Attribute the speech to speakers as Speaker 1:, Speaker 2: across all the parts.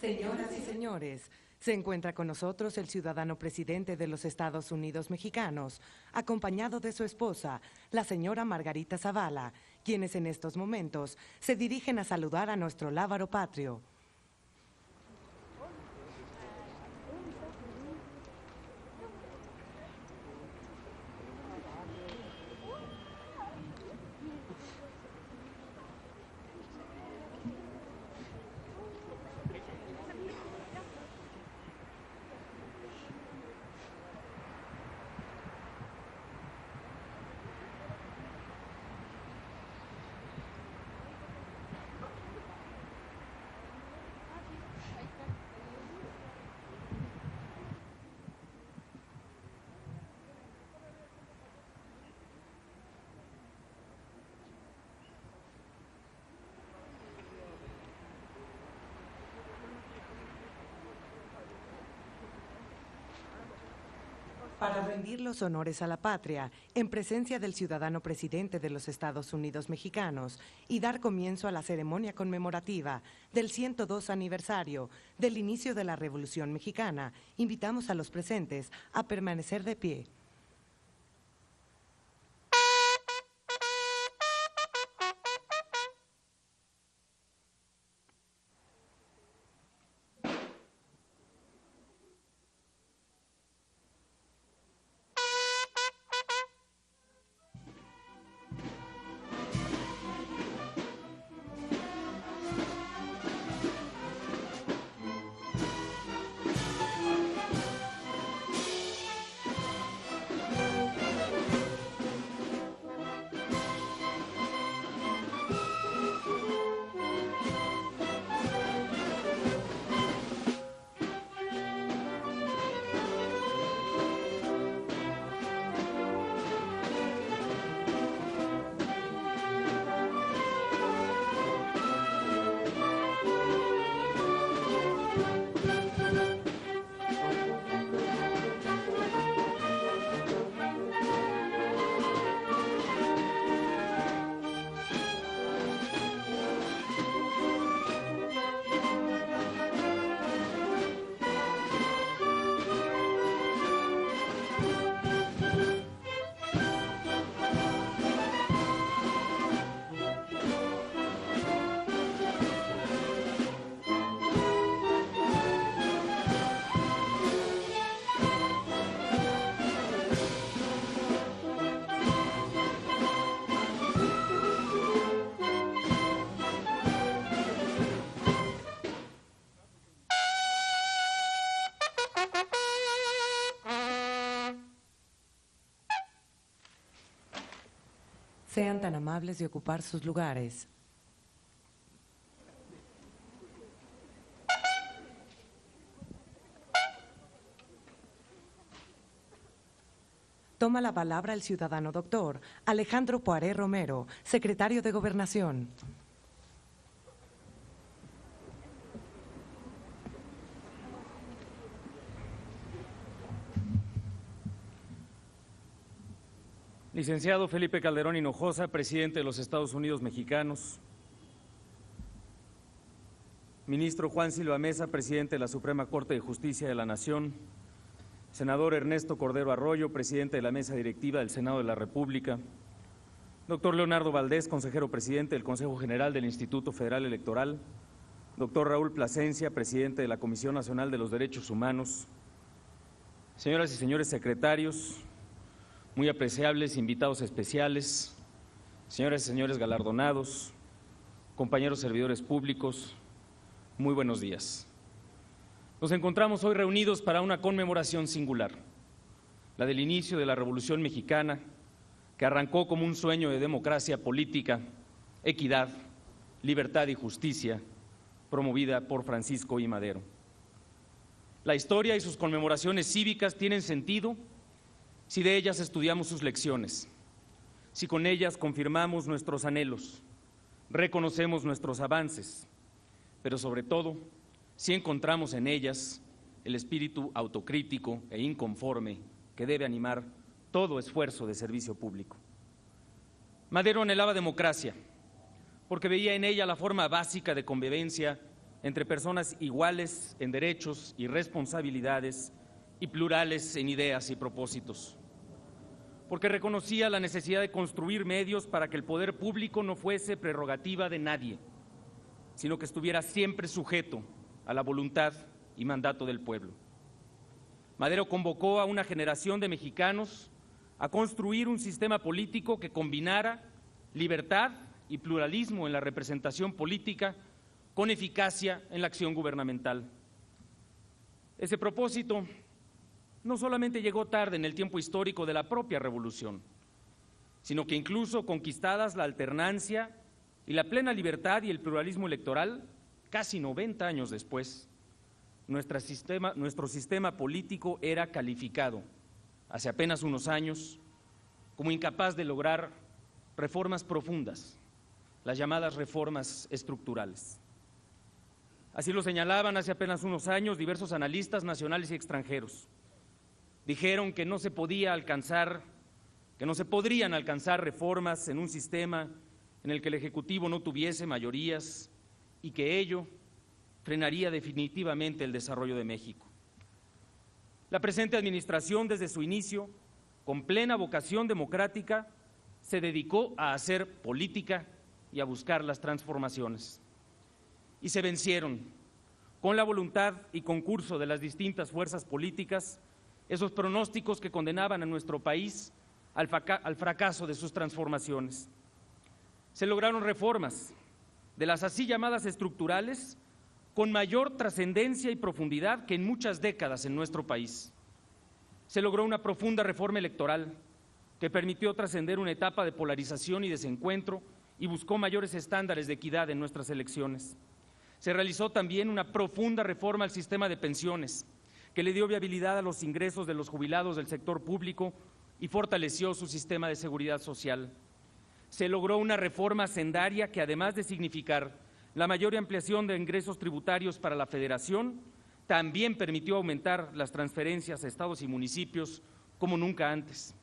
Speaker 1: Señoras y señores, se encuentra con nosotros el ciudadano presidente de los Estados Unidos mexicanos, acompañado de su esposa, la señora Margarita Zavala, quienes en estos momentos se dirigen a saludar a nuestro lábaro patrio. Para rendir los honores a la patria, en presencia del ciudadano presidente de los Estados Unidos mexicanos, y dar comienzo a la ceremonia conmemorativa del 102 aniversario del inicio de la Revolución Mexicana, invitamos a los presentes a permanecer de pie. Sean tan amables de ocupar sus lugares. Toma la palabra el ciudadano doctor Alejandro Poiré Romero, secretario de Gobernación.
Speaker 2: Licenciado Felipe Calderón Hinojosa, presidente de los Estados Unidos mexicanos. Ministro Juan Silva Mesa, presidente de la Suprema Corte de Justicia de la Nación. Senador Ernesto Cordero Arroyo, presidente de la Mesa Directiva del Senado de la República. Doctor Leonardo Valdés, consejero presidente del Consejo General del Instituto Federal Electoral. Doctor Raúl Plasencia, presidente de la Comisión Nacional de los Derechos Humanos. Señoras y señores secretarios, muy apreciables invitados especiales, señoras y señores galardonados, compañeros servidores públicos, muy buenos días. Nos encontramos hoy reunidos para una conmemoración singular, la del inicio de la Revolución Mexicana, que arrancó como un sueño de democracia política, equidad, libertad y justicia, promovida por Francisco I. Madero. La historia y sus conmemoraciones cívicas tienen sentido si de ellas estudiamos sus lecciones, si con ellas confirmamos nuestros anhelos, reconocemos nuestros avances, pero sobre todo, si encontramos en ellas el espíritu autocrítico e inconforme que debe animar todo esfuerzo de servicio público. Madero anhelaba democracia, porque veía en ella la forma básica de convivencia entre personas iguales en derechos y responsabilidades y plurales en ideas y propósitos. Porque reconocía la necesidad de construir medios para que el poder público no fuese prerrogativa de nadie, sino que estuviera siempre sujeto a la voluntad y mandato del pueblo. Madero convocó a una generación de mexicanos a construir un sistema político que combinara libertad y pluralismo en la representación política con eficacia en la acción gubernamental. Ese propósito no solamente llegó tarde en el tiempo histórico de la propia revolución, sino que incluso conquistadas la alternancia y la plena libertad y el pluralismo electoral, casi 90 años después, nuestro sistema político era calificado, hace apenas unos años, como incapaz de lograr reformas profundas, las llamadas reformas estructurales. Así lo señalaban hace apenas unos años diversos analistas nacionales y extranjeros. Dijeron que no se podrían alcanzar reformas en un sistema en el que el Ejecutivo no tuviese mayorías y que ello frenaría definitivamente el desarrollo de México. La presente administración, desde su inicio, con plena vocación democrática, se dedicó a hacer política y a buscar las transformaciones. Y se vencieron, con la voluntad y concurso de las distintas fuerzas políticas, esos pronósticos que condenaban a nuestro país al fracaso de sus transformaciones. Se lograron reformas, de las así llamadas estructurales, con mayor trascendencia y profundidad que en muchas décadas en nuestro país. Se logró una profunda reforma electoral que permitió trascender una etapa de polarización y desencuentro y buscó mayores estándares de equidad en nuestras elecciones. Se realizó también una profunda reforma al sistema de pensiones, que le dio viabilidad a los ingresos de los jubilados del sector público y fortaleció su sistema de seguridad social. Se logró una reforma hacendaria que, además de significar la mayor ampliación de ingresos tributarios para la Federación, también permitió aumentar las transferencias a estados y municipios como nunca antes.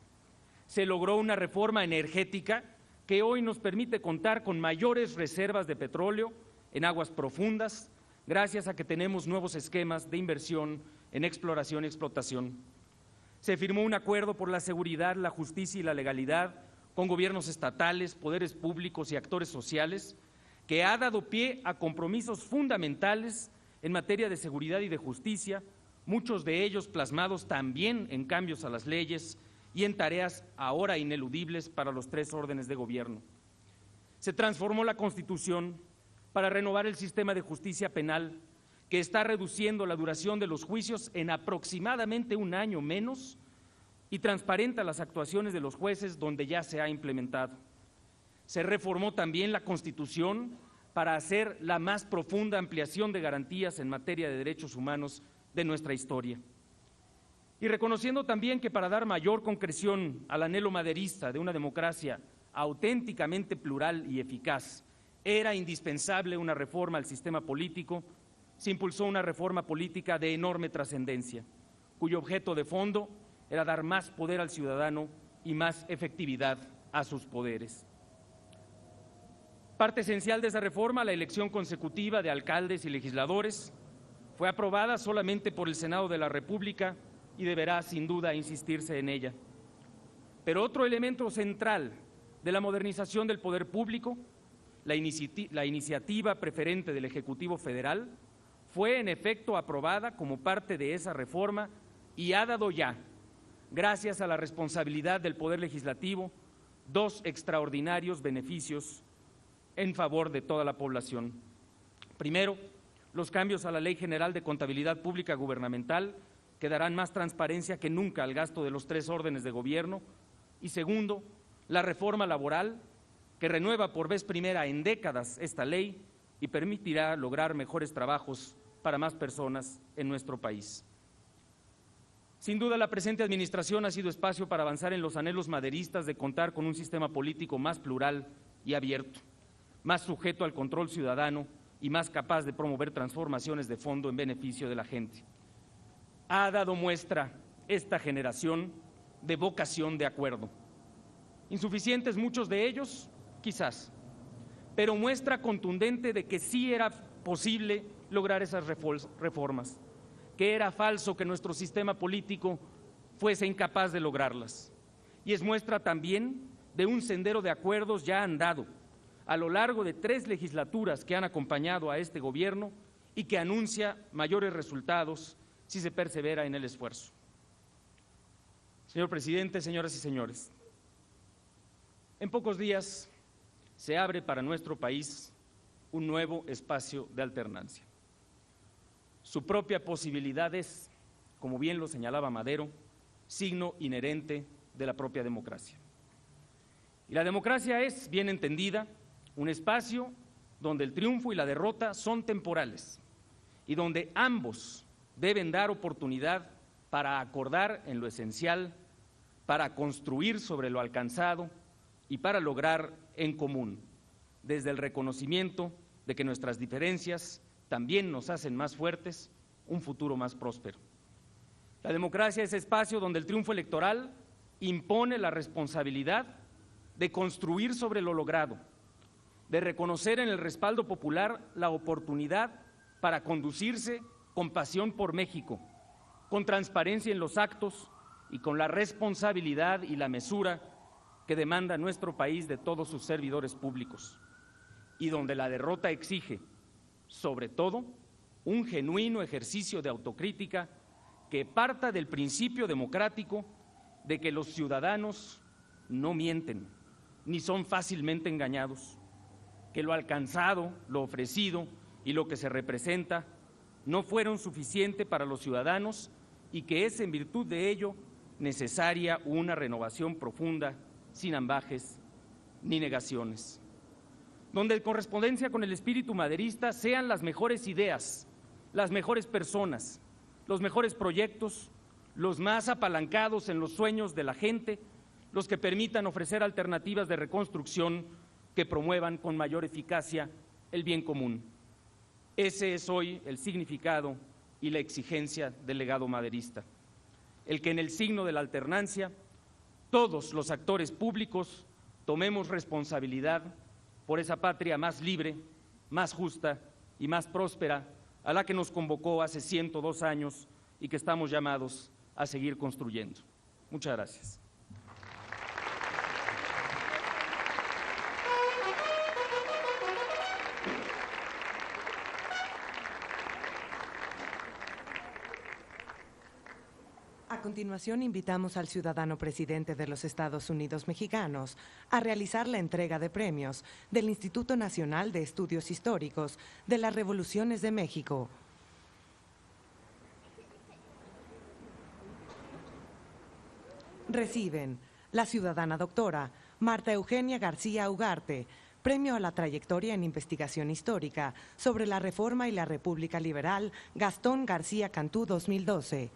Speaker 2: Se logró una reforma energética que hoy nos permite contar con mayores reservas de petróleo en aguas profundas, gracias a que tenemos nuevos esquemas de inversión en exploración y explotación. Se firmó un acuerdo por la seguridad, la justicia y la legalidad con gobiernos estatales, poderes públicos y actores sociales, que ha dado pie a compromisos fundamentales en materia de seguridad y de justicia, muchos de ellos plasmados también en cambios a las leyes y en tareas ahora ineludibles para los tres órdenes de gobierno. Se transformó la Constitución para renovar el sistema de justicia penal, que está reduciendo la duración de los juicios en aproximadamente un año menos y transparenta las actuaciones de los jueces donde ya se ha implementado. Se reformó también la Constitución para hacer la más profunda ampliación de garantías en materia de derechos humanos de nuestra historia. Y reconociendo también que para dar mayor concreción al anhelo maderista de una democracia auténticamente plural y eficaz, era indispensable una reforma al sistema político, se impulsó una reforma política de enorme trascendencia, cuyo objeto de fondo era dar más poder al ciudadano y más efectividad a sus poderes. Parte esencial de esa reforma, la elección consecutiva de alcaldes y legisladores, fue aprobada solamente por el Senado de la República y deberá sin duda insistirse en ella. Pero otro elemento central de la modernización del poder público, la iniciativa preferente del Ejecutivo Federal, fue en efecto aprobada como parte de esa reforma y ha dado ya, gracias a la responsabilidad del Poder Legislativo, dos extraordinarios beneficios en favor de toda la población. Primero, los cambios a la Ley General de Contabilidad Pública Gubernamental, que darán más transparencia que nunca al gasto de los tres órdenes de gobierno. Y segundo, la reforma laboral, que renueva por vez primera en décadas esta ley y permitirá lograr mejores trabajos para más personas en nuestro país. Sin duda, la presente administración ha sido espacio para avanzar en los anhelos maderistas de contar con un sistema político más plural y abierto, más sujeto al control ciudadano y más capaz de promover transformaciones de fondo en beneficio de la gente. Ha dado muestra esta generación de vocación de acuerdo. Insuficientes muchos de ellos, quizás, pero muestra contundente de que sí era posible lograr esas reformas, que era falso que nuestro sistema político fuese incapaz de lograrlas. Y es muestra también de un sendero de acuerdos ya andado a lo largo de 3 legislaturas que han acompañado a este gobierno y que anuncia mayores resultados si se persevera en el esfuerzo. Señor presidente, señoras y señores, en pocos días se abre para nuestro país un nuevo espacio de alternancia. Su propia posibilidad es, como bien lo señalaba Madero, signo inherente de la propia democracia. Y la democracia es, bien entendida, un espacio donde el triunfo y la derrota son temporales y donde ambos deben dar oportunidad para acordar en lo esencial, para construir sobre lo alcanzado y para lograr en común, desde el reconocimiento de que nuestras diferencias también nos hacen más fuertes, un futuro más próspero. La democracia es espacio donde el triunfo electoral impone la responsabilidad de construir sobre lo logrado, de reconocer en el respaldo popular la oportunidad para conducirse con pasión por México, con transparencia en los actos y con la responsabilidad y la mesura que demanda nuestro país de todos sus servidores públicos, y donde la derrota exige, sobre todo, un genuino ejercicio de autocrítica que parta del principio democrático de que los ciudadanos no mienten, ni son fácilmente engañados, que lo alcanzado, lo ofrecido y lo que se representa no fueron suficiente para los ciudadanos y que es en virtud de ello necesaria una renovación profunda, sin ambajes ni negaciones, donde en correspondencia con el espíritu maderista sean las mejores ideas, las mejores personas, los mejores proyectos, los más apalancados en los sueños de la gente, los que permitan ofrecer alternativas de reconstrucción que promuevan con mayor eficacia el bien común. Ese es hoy el significado y la exigencia del legado maderista, el que en el signo de la alternancia todos los actores públicos tomemos responsabilidad por esa patria más libre, más justa y más próspera a la que nos convocó hace 102 años y que estamos llamados a seguir construyendo. Muchas gracias.
Speaker 1: A continuación, invitamos al ciudadano presidente de los Estados Unidos mexicanos a realizar la entrega de premios del Instituto Nacional de Estudios Históricos de las Revoluciones de México. Reciben la ciudadana doctora Marta Eugenia García Ugarte, Premio a la Trayectoria en Investigación Histórica sobre la Reforma y la República Liberal Gastón García Cantú 2012.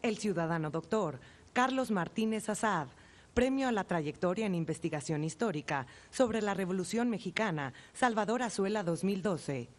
Speaker 1: El ciudadano doctor Carlos Martínez Azad, Premio a la Trayectoria en Investigación Histórica sobre la Revolución Mexicana, Salvador Azuela 2012.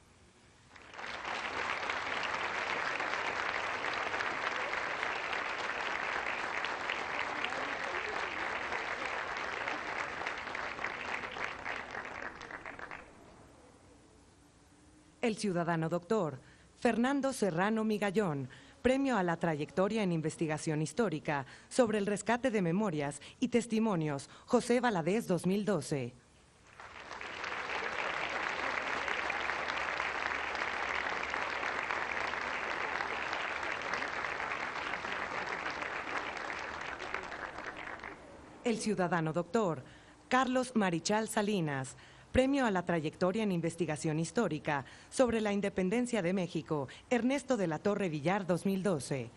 Speaker 1: El ciudadano doctor Fernando Serrano Migallón, Premio a la Trayectoria en Investigación Histórica sobre el Rescate de Memorias y Testimonios, José Valadez 2012. El ciudadano doctor Carlos Marichal Salinas, Premio a la Trayectoria en Investigación Histórica sobre la Independencia de México, Ernesto de la Torre Villar 2012.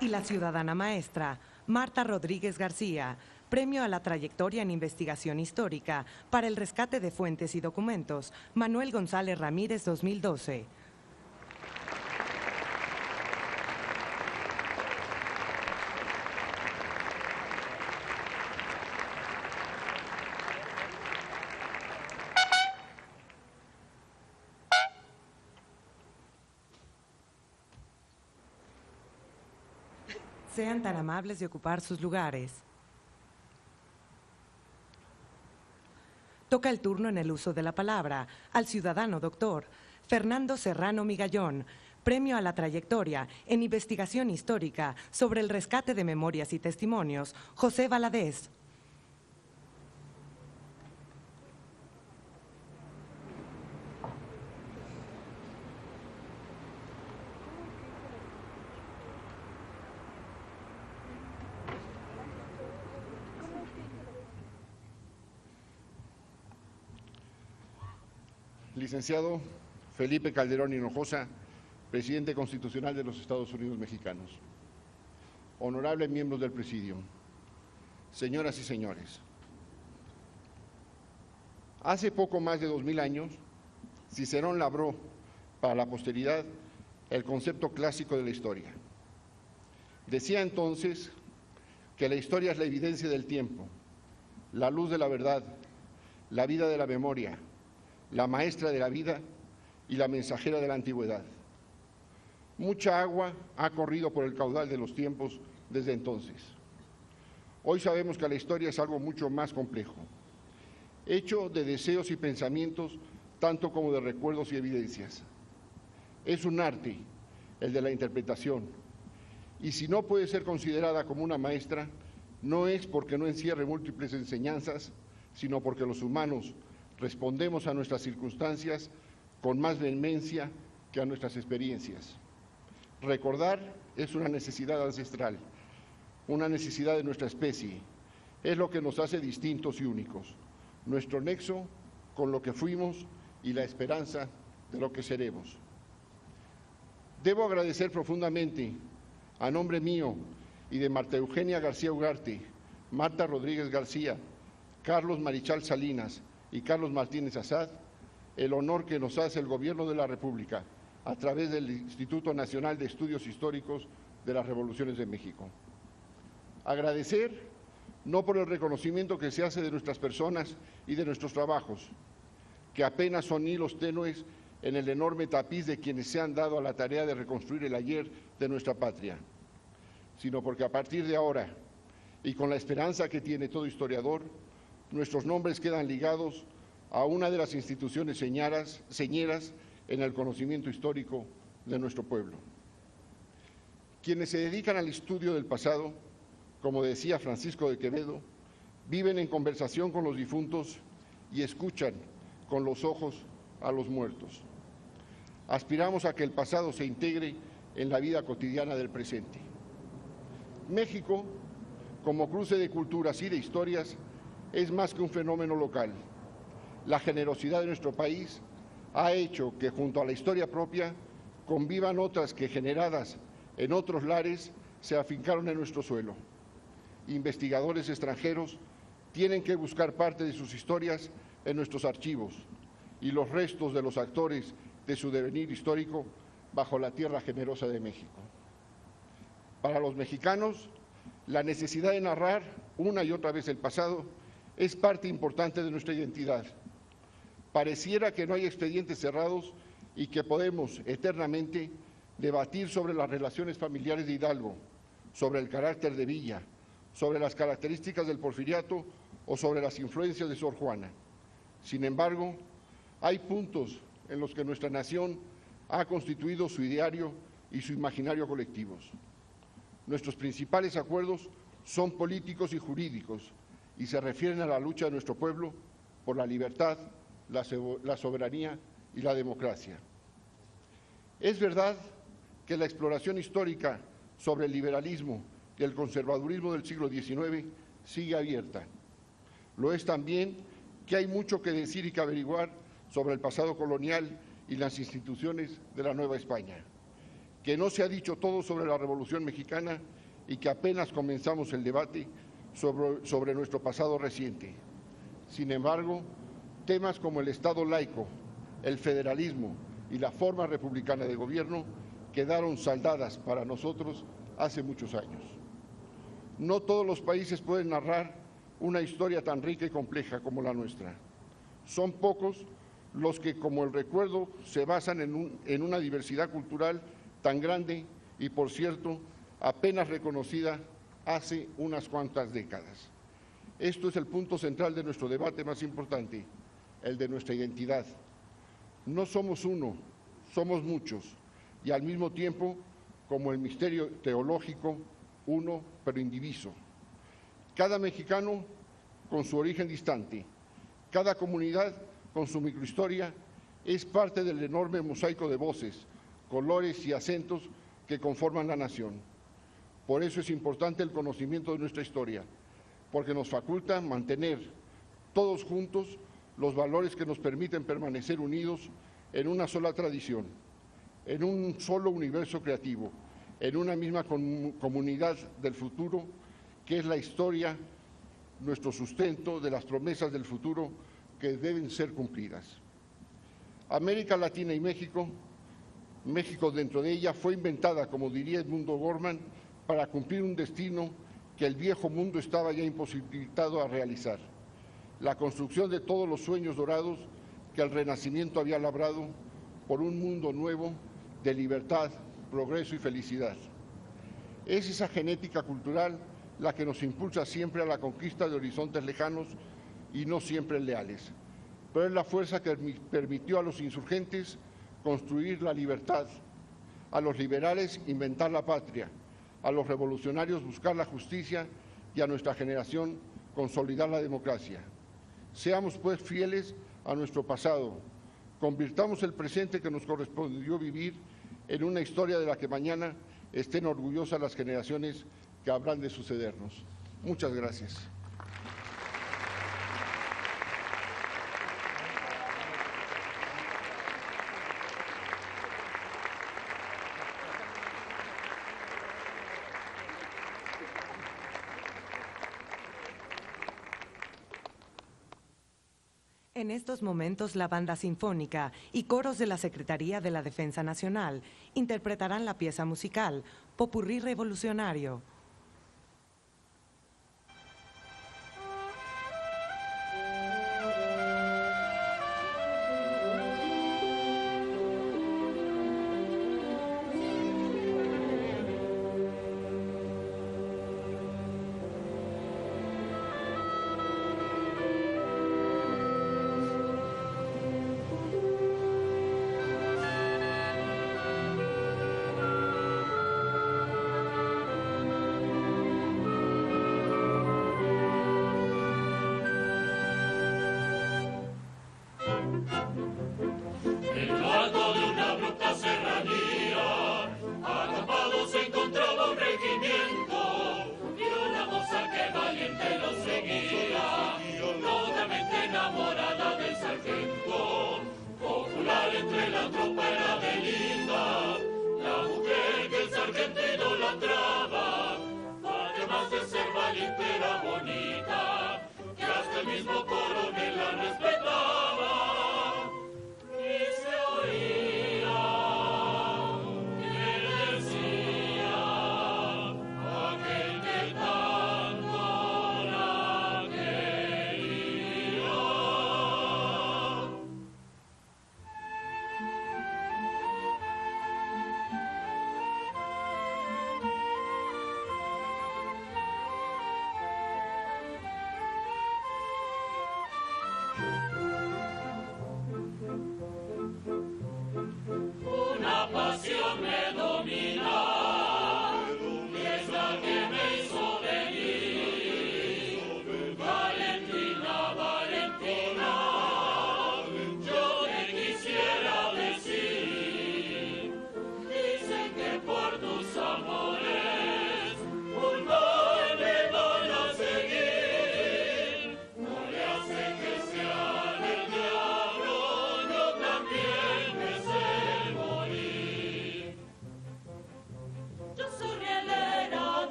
Speaker 1: Y la ciudadana maestra Marta Rodríguez García, Premio a la trayectoria en investigación histórica para el rescate de fuentes y documentos, Manuel González Ramírez 2012. Sean tan amables de ocupar sus lugares. Toca el turno en el uso de la palabra al ciudadano doctor Fernando Serrano Migallón, Premio a la Trayectoria en Investigación Histórica sobre el Rescate de Memorias y Testimonios, José Valadez.
Speaker 3: Licenciado Felipe Calderón Hinojosa, Presidente Constitucional de los Estados Unidos Mexicanos. Honorables miembros del Presidium, señoras y señores. Hace poco más de 2000 años, Cicerón labró para la posteridad el concepto clásico de la historia. Decía entonces que la historia es la evidencia del tiempo, la luz de la verdad, la vida de la memoria, la maestra de la vida y la mensajera de la antigüedad. Mucha agua ha corrido por el caudal de los tiempos desde entonces. Hoy sabemos que la historia es algo mucho más complejo, hecho de deseos y pensamientos, tanto como de recuerdos y evidencias. Es un arte, el de la interpretación, y si no puede ser considerada como una maestra, no es porque no encierre múltiples enseñanzas, sino porque los humanos respondemos a nuestras circunstancias con más vehemencia que a nuestras experiencias. Recordar es una necesidad ancestral, una necesidad de nuestra especie. Es lo que nos hace distintos y únicos, nuestro nexo con lo que fuimos y la esperanza de lo que seremos. Debo agradecer profundamente, a nombre mío y de Marta Eugenia García Ugarte, Marta Rodríguez García, Carlos Marichal Salinas y Carlos Martínez Assad, el honor que nos hace el Gobierno de la República a través del Instituto Nacional de Estudios Históricos de las Revoluciones de México. Agradecer no por el reconocimiento que se hace de nuestras personas y de nuestros trabajos, que apenas son hilos tenues en el enorme tapiz de quienes se han dado a la tarea de reconstruir el ayer de nuestra patria, sino porque a partir de ahora, y con la esperanza que tiene todo historiador, nuestros nombres quedan ligados a una de las instituciones señeras en el conocimiento histórico de nuestro pueblo. Quienes se dedican al estudio del pasado, como decía Francisco de Quevedo, viven en conversación con los difuntos y escuchan con los ojos a los muertos. Aspiramos a que el pasado se integre en la vida cotidiana del presente. México, como cruce de culturas y de historias, es más que un fenómeno local. La generosidad de nuestro país ha hecho que junto a la historia propia convivan otras que, generadas en otros lares, se afincaron en nuestro suelo. Investigadores extranjeros tienen que buscar parte de sus historias en nuestros archivos y los restos de los actores de su devenir histórico bajo la tierra generosa de México. Para los mexicanos, la necesidad de narrar una y otra vez el pasado es parte importante de nuestra identidad. Pareciera que no hay expedientes cerrados y que podemos eternamente debatir sobre las relaciones familiares de Hidalgo, sobre el carácter de Villa, sobre las características del porfiriato o sobre las influencias de Sor Juana. Sin embargo, hay puntos en los que nuestra nación ha constituido su ideario y su imaginario colectivos. Nuestros principales acuerdos son políticos y jurídicos y se refieren a la lucha de nuestro pueblo por la libertad, la soberanía y la democracia. Es verdad que la exploración histórica sobre el liberalismo y el conservadurismo del siglo XIX sigue abierta. Lo es también que hay mucho que decir y que averiguar sobre el pasado colonial y las instituciones de la Nueva España, que no se ha dicho todo sobre la Revolución Mexicana y que apenas comenzamos el debate sobre nuestro pasado reciente. Sin embargo, temas como el Estado laico, el federalismo y la forma republicana de gobierno quedaron saldadas para nosotros hace muchos años. No todos los países pueden narrar una historia tan rica y compleja como la nuestra. Son pocos los que, como el recuerdo, se basan en una diversidad cultural tan grande y, por cierto, apenas reconocida hace unas cuantas décadas. Esto es el punto central de nuestro debate más importante, el de nuestra identidad. No somos uno, somos muchos, y al mismo tiempo, como el misterio teológico, uno pero indiviso. Cada mexicano con su origen distante, cada comunidad con su microhistoria, es parte del enorme mosaico de voces, colores y acentos que conforman la nación. Por eso es importante el conocimiento de nuestra historia, porque nos faculta mantener todos juntos los valores que nos permiten permanecer unidos en una sola tradición, en un solo universo creativo, en una misma comunidad del futuro, que es la historia, nuestro sustento de las promesas del futuro que deben ser cumplidas. América Latina y México dentro de ella, fue inventada, como diría Edmundo Gorman, para cumplir un destino que el viejo mundo estaba ya imposibilitado a realizar. La construcción de todos los sueños dorados que el Renacimiento había labrado por un mundo nuevo de libertad, progreso y felicidad. Es esa genética cultural la que nos impulsa siempre a la conquista de horizontes lejanos y no siempre leales, pero es la fuerza que permitió a los insurgentes construir la libertad, a los liberales inventar la patria, a los revolucionarios buscar la justicia y a nuestra generación consolidar la democracia. Seamos pues fieles a nuestro pasado, convirtamos el presente que nos correspondió vivir en una historia de la que mañana estén orgullosas las generaciones que habrán de sucedernos. Muchas gracias.
Speaker 1: En estos momentos, la Banda Sinfónica y coros de la Secretaría de la Defensa Nacional interpretarán la pieza musical Popurrí Revolucionario.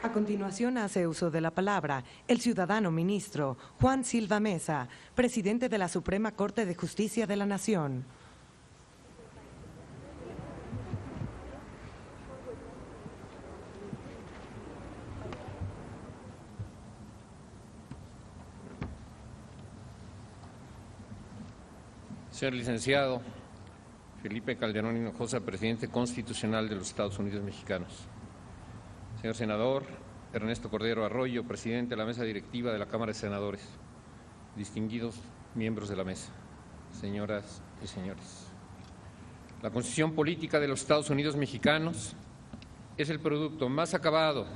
Speaker 1: A continuación hace uso de la palabra el ciudadano ministro Juan Silva Mesa, presidente de la Suprema Corte de Justicia de la Nación.
Speaker 4: Señor licenciado Felipe Calderón Hinojosa, presidente constitucional de los Estados Unidos Mexicanos. Señor senador Ernesto Cordero Arroyo, presidente de la mesa directiva de la Cámara de Senadores. Distinguidos miembros de la mesa, señoras y señores. La Constitución Política de los Estados Unidos Mexicanos es el producto más acabado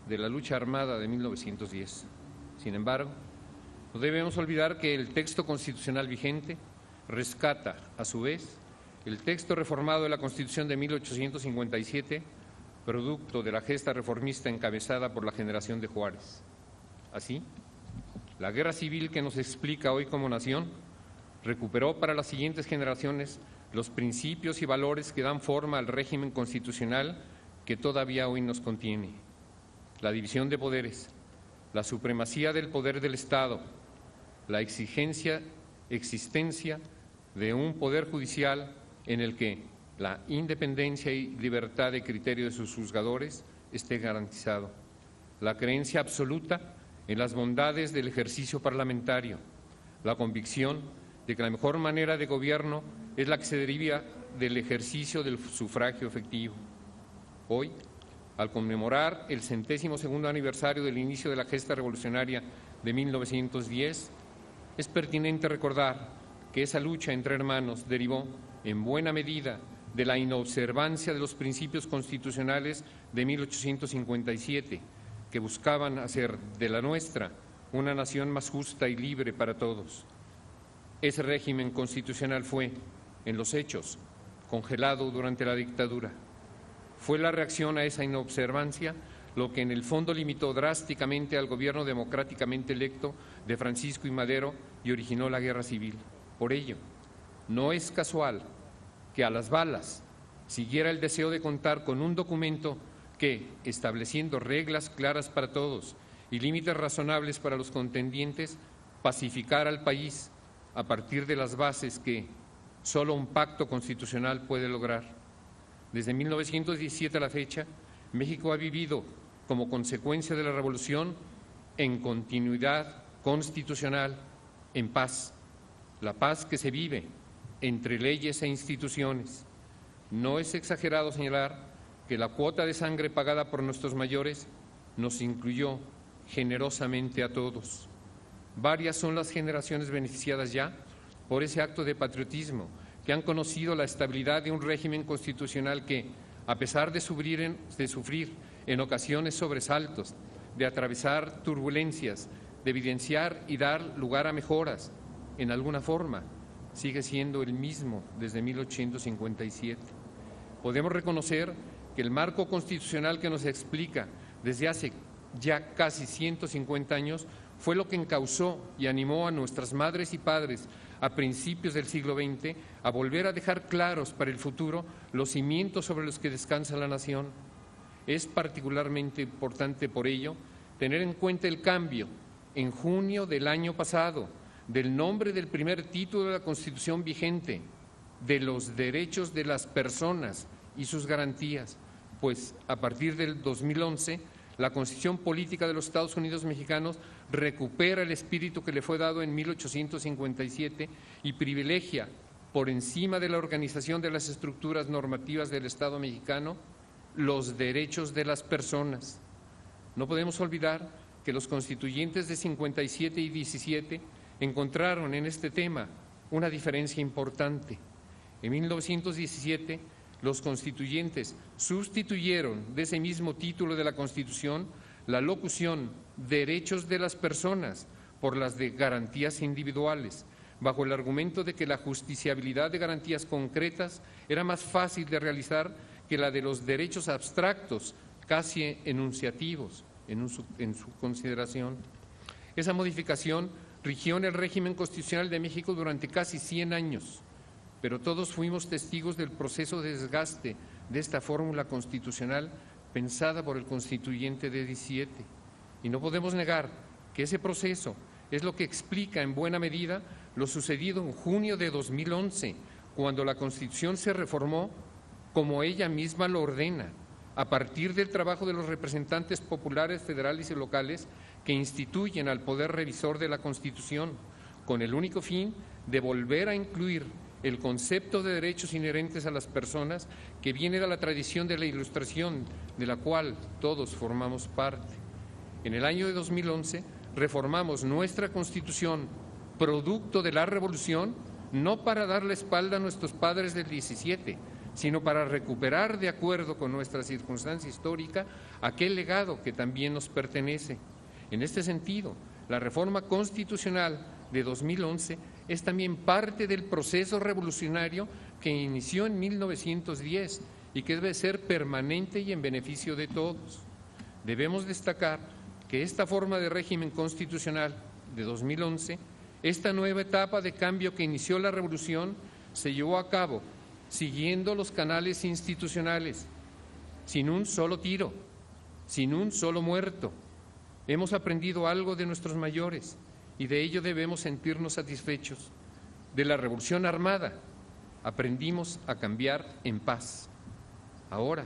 Speaker 4: de la lucha armada de 1910. Sin embargo, no debemos olvidar que el texto constitucional vigente rescata, a su vez, el texto reformado de la Constitución de 1857, producto de la gesta reformista encabezada por la generación de Juárez. Así, la guerra civil que nos explica hoy como nación recuperó para las siguientes generaciones los principios y valores que dan forma al régimen constitucional que todavía hoy nos contiene. La división de poderes, la supremacía del poder del Estado, la existencia de un poder judicial en el que la independencia y libertad de criterio de sus juzgadores esté garantizado, la creencia absoluta en las bondades del ejercicio parlamentario, la convicción de que la mejor manera de gobierno es la que se deriva del ejercicio del sufragio efectivo. Hoy, al conmemorar el 102º aniversario del inicio de la gesta revolucionaria de 1910, es pertinente recordar que esa lucha entre hermanos derivó, en buena medida, de la inobservancia de los principios constitucionales de 1857, que buscaban hacer de la nuestra una nación más justa y libre para todos. Ese régimen constitucional fue, en los hechos, congelado durante la dictadura. Fue la reacción a esa inobservancia lo que en el fondo limitó drásticamente al gobierno democráticamente electo de Francisco I. Madero y originó la guerra civil. Por ello, no es casual que a las balas siguiera el deseo de contar con un documento que, estableciendo reglas claras para todos y límites razonables para los contendientes, pacificara al país a partir de las bases que solo un pacto constitucional puede lograr. Desde 1917 a la fecha, México ha vivido, como consecuencia de la revolución, en continuidad constitucional, en paz. La paz que se vive entre leyes e instituciones. No es exagerado señalar que la cuota de sangre pagada por nuestros mayores nos incluyó generosamente a todos. Varias son las generaciones beneficiadas ya por ese acto de patriotismo, que han conocido la estabilidad de un régimen constitucional que, a pesar de sufrir en ocasiones sobresaltos, de atravesar turbulencias, de evidenciar y dar lugar a mejoras, en alguna forma, sigue siendo el mismo desde 1857. Podemos reconocer que el marco constitucional que nos explica desde hace ya casi 150 años fue lo que encauzó y animó a nuestras madres y padres a principios del siglo XX a volver a dejar claros para el futuro los cimientos sobre los que descansa la nación. Es particularmente importante por ello tener en cuenta el cambio en junio del año pasado del nombre del primer título de la Constitución vigente, de los derechos de las personas y sus garantías, pues a partir del 2011 la Constitución Política de los Estados Unidos Mexicanos recupera el espíritu que le fue dado en 1857 y privilegia, por encima de la organización de las estructuras normativas del Estado mexicano, los derechos de las personas. No podemos olvidar que los constituyentes de 57 y 17 encontraron en este tema una diferencia importante. En 1917, los constituyentes sustituyeron de ese mismo título de la Constitución la locución derechos de las personas por las de garantías individuales, bajo el argumento de que la justiciabilidad de garantías concretas era más fácil de realizar que la de los derechos abstractos, casi enunciativos en su consideración. Esa modificación rigió en el régimen constitucional de México durante casi 100 años, pero todos fuimos testigos del proceso de desgaste de esta fórmula constitucional pensada por el constituyente de 17. Y no podemos negar que ese proceso es lo que explica en buena medida lo sucedido en junio de 2011, cuando la Constitución se reformó como ella misma lo ordena, a partir del trabajo de los representantes populares, federales y locales que instituyen al Poder Revisor de la Constitución, con el único fin de volver a incluir el concepto de derechos inherentes a las personas que viene de la tradición de la Ilustración, de la cual todos formamos parte. En el año de 2011 reformamos nuestra Constitución, producto de la Revolución, no para dar la espalda a nuestros padres del 17, sino para recuperar, de acuerdo con nuestra circunstancia histórica, aquel legado que también nos pertenece. En este sentido, la reforma constitucional de 2011 es también parte del proceso revolucionario que inició en 1910 y que debe ser permanente y en beneficio de todos. Debemos destacar que esta forma de régimen constitucional de 2011, esta nueva etapa de cambio que inició la revolución, se llevó a cabo siguiendo los canales institucionales, sin un solo tiro, sin un solo muerto. Hemos aprendido algo de nuestros mayores y de ello debemos sentirnos satisfechos. De la Revolución Armada aprendimos a cambiar en paz. Ahora,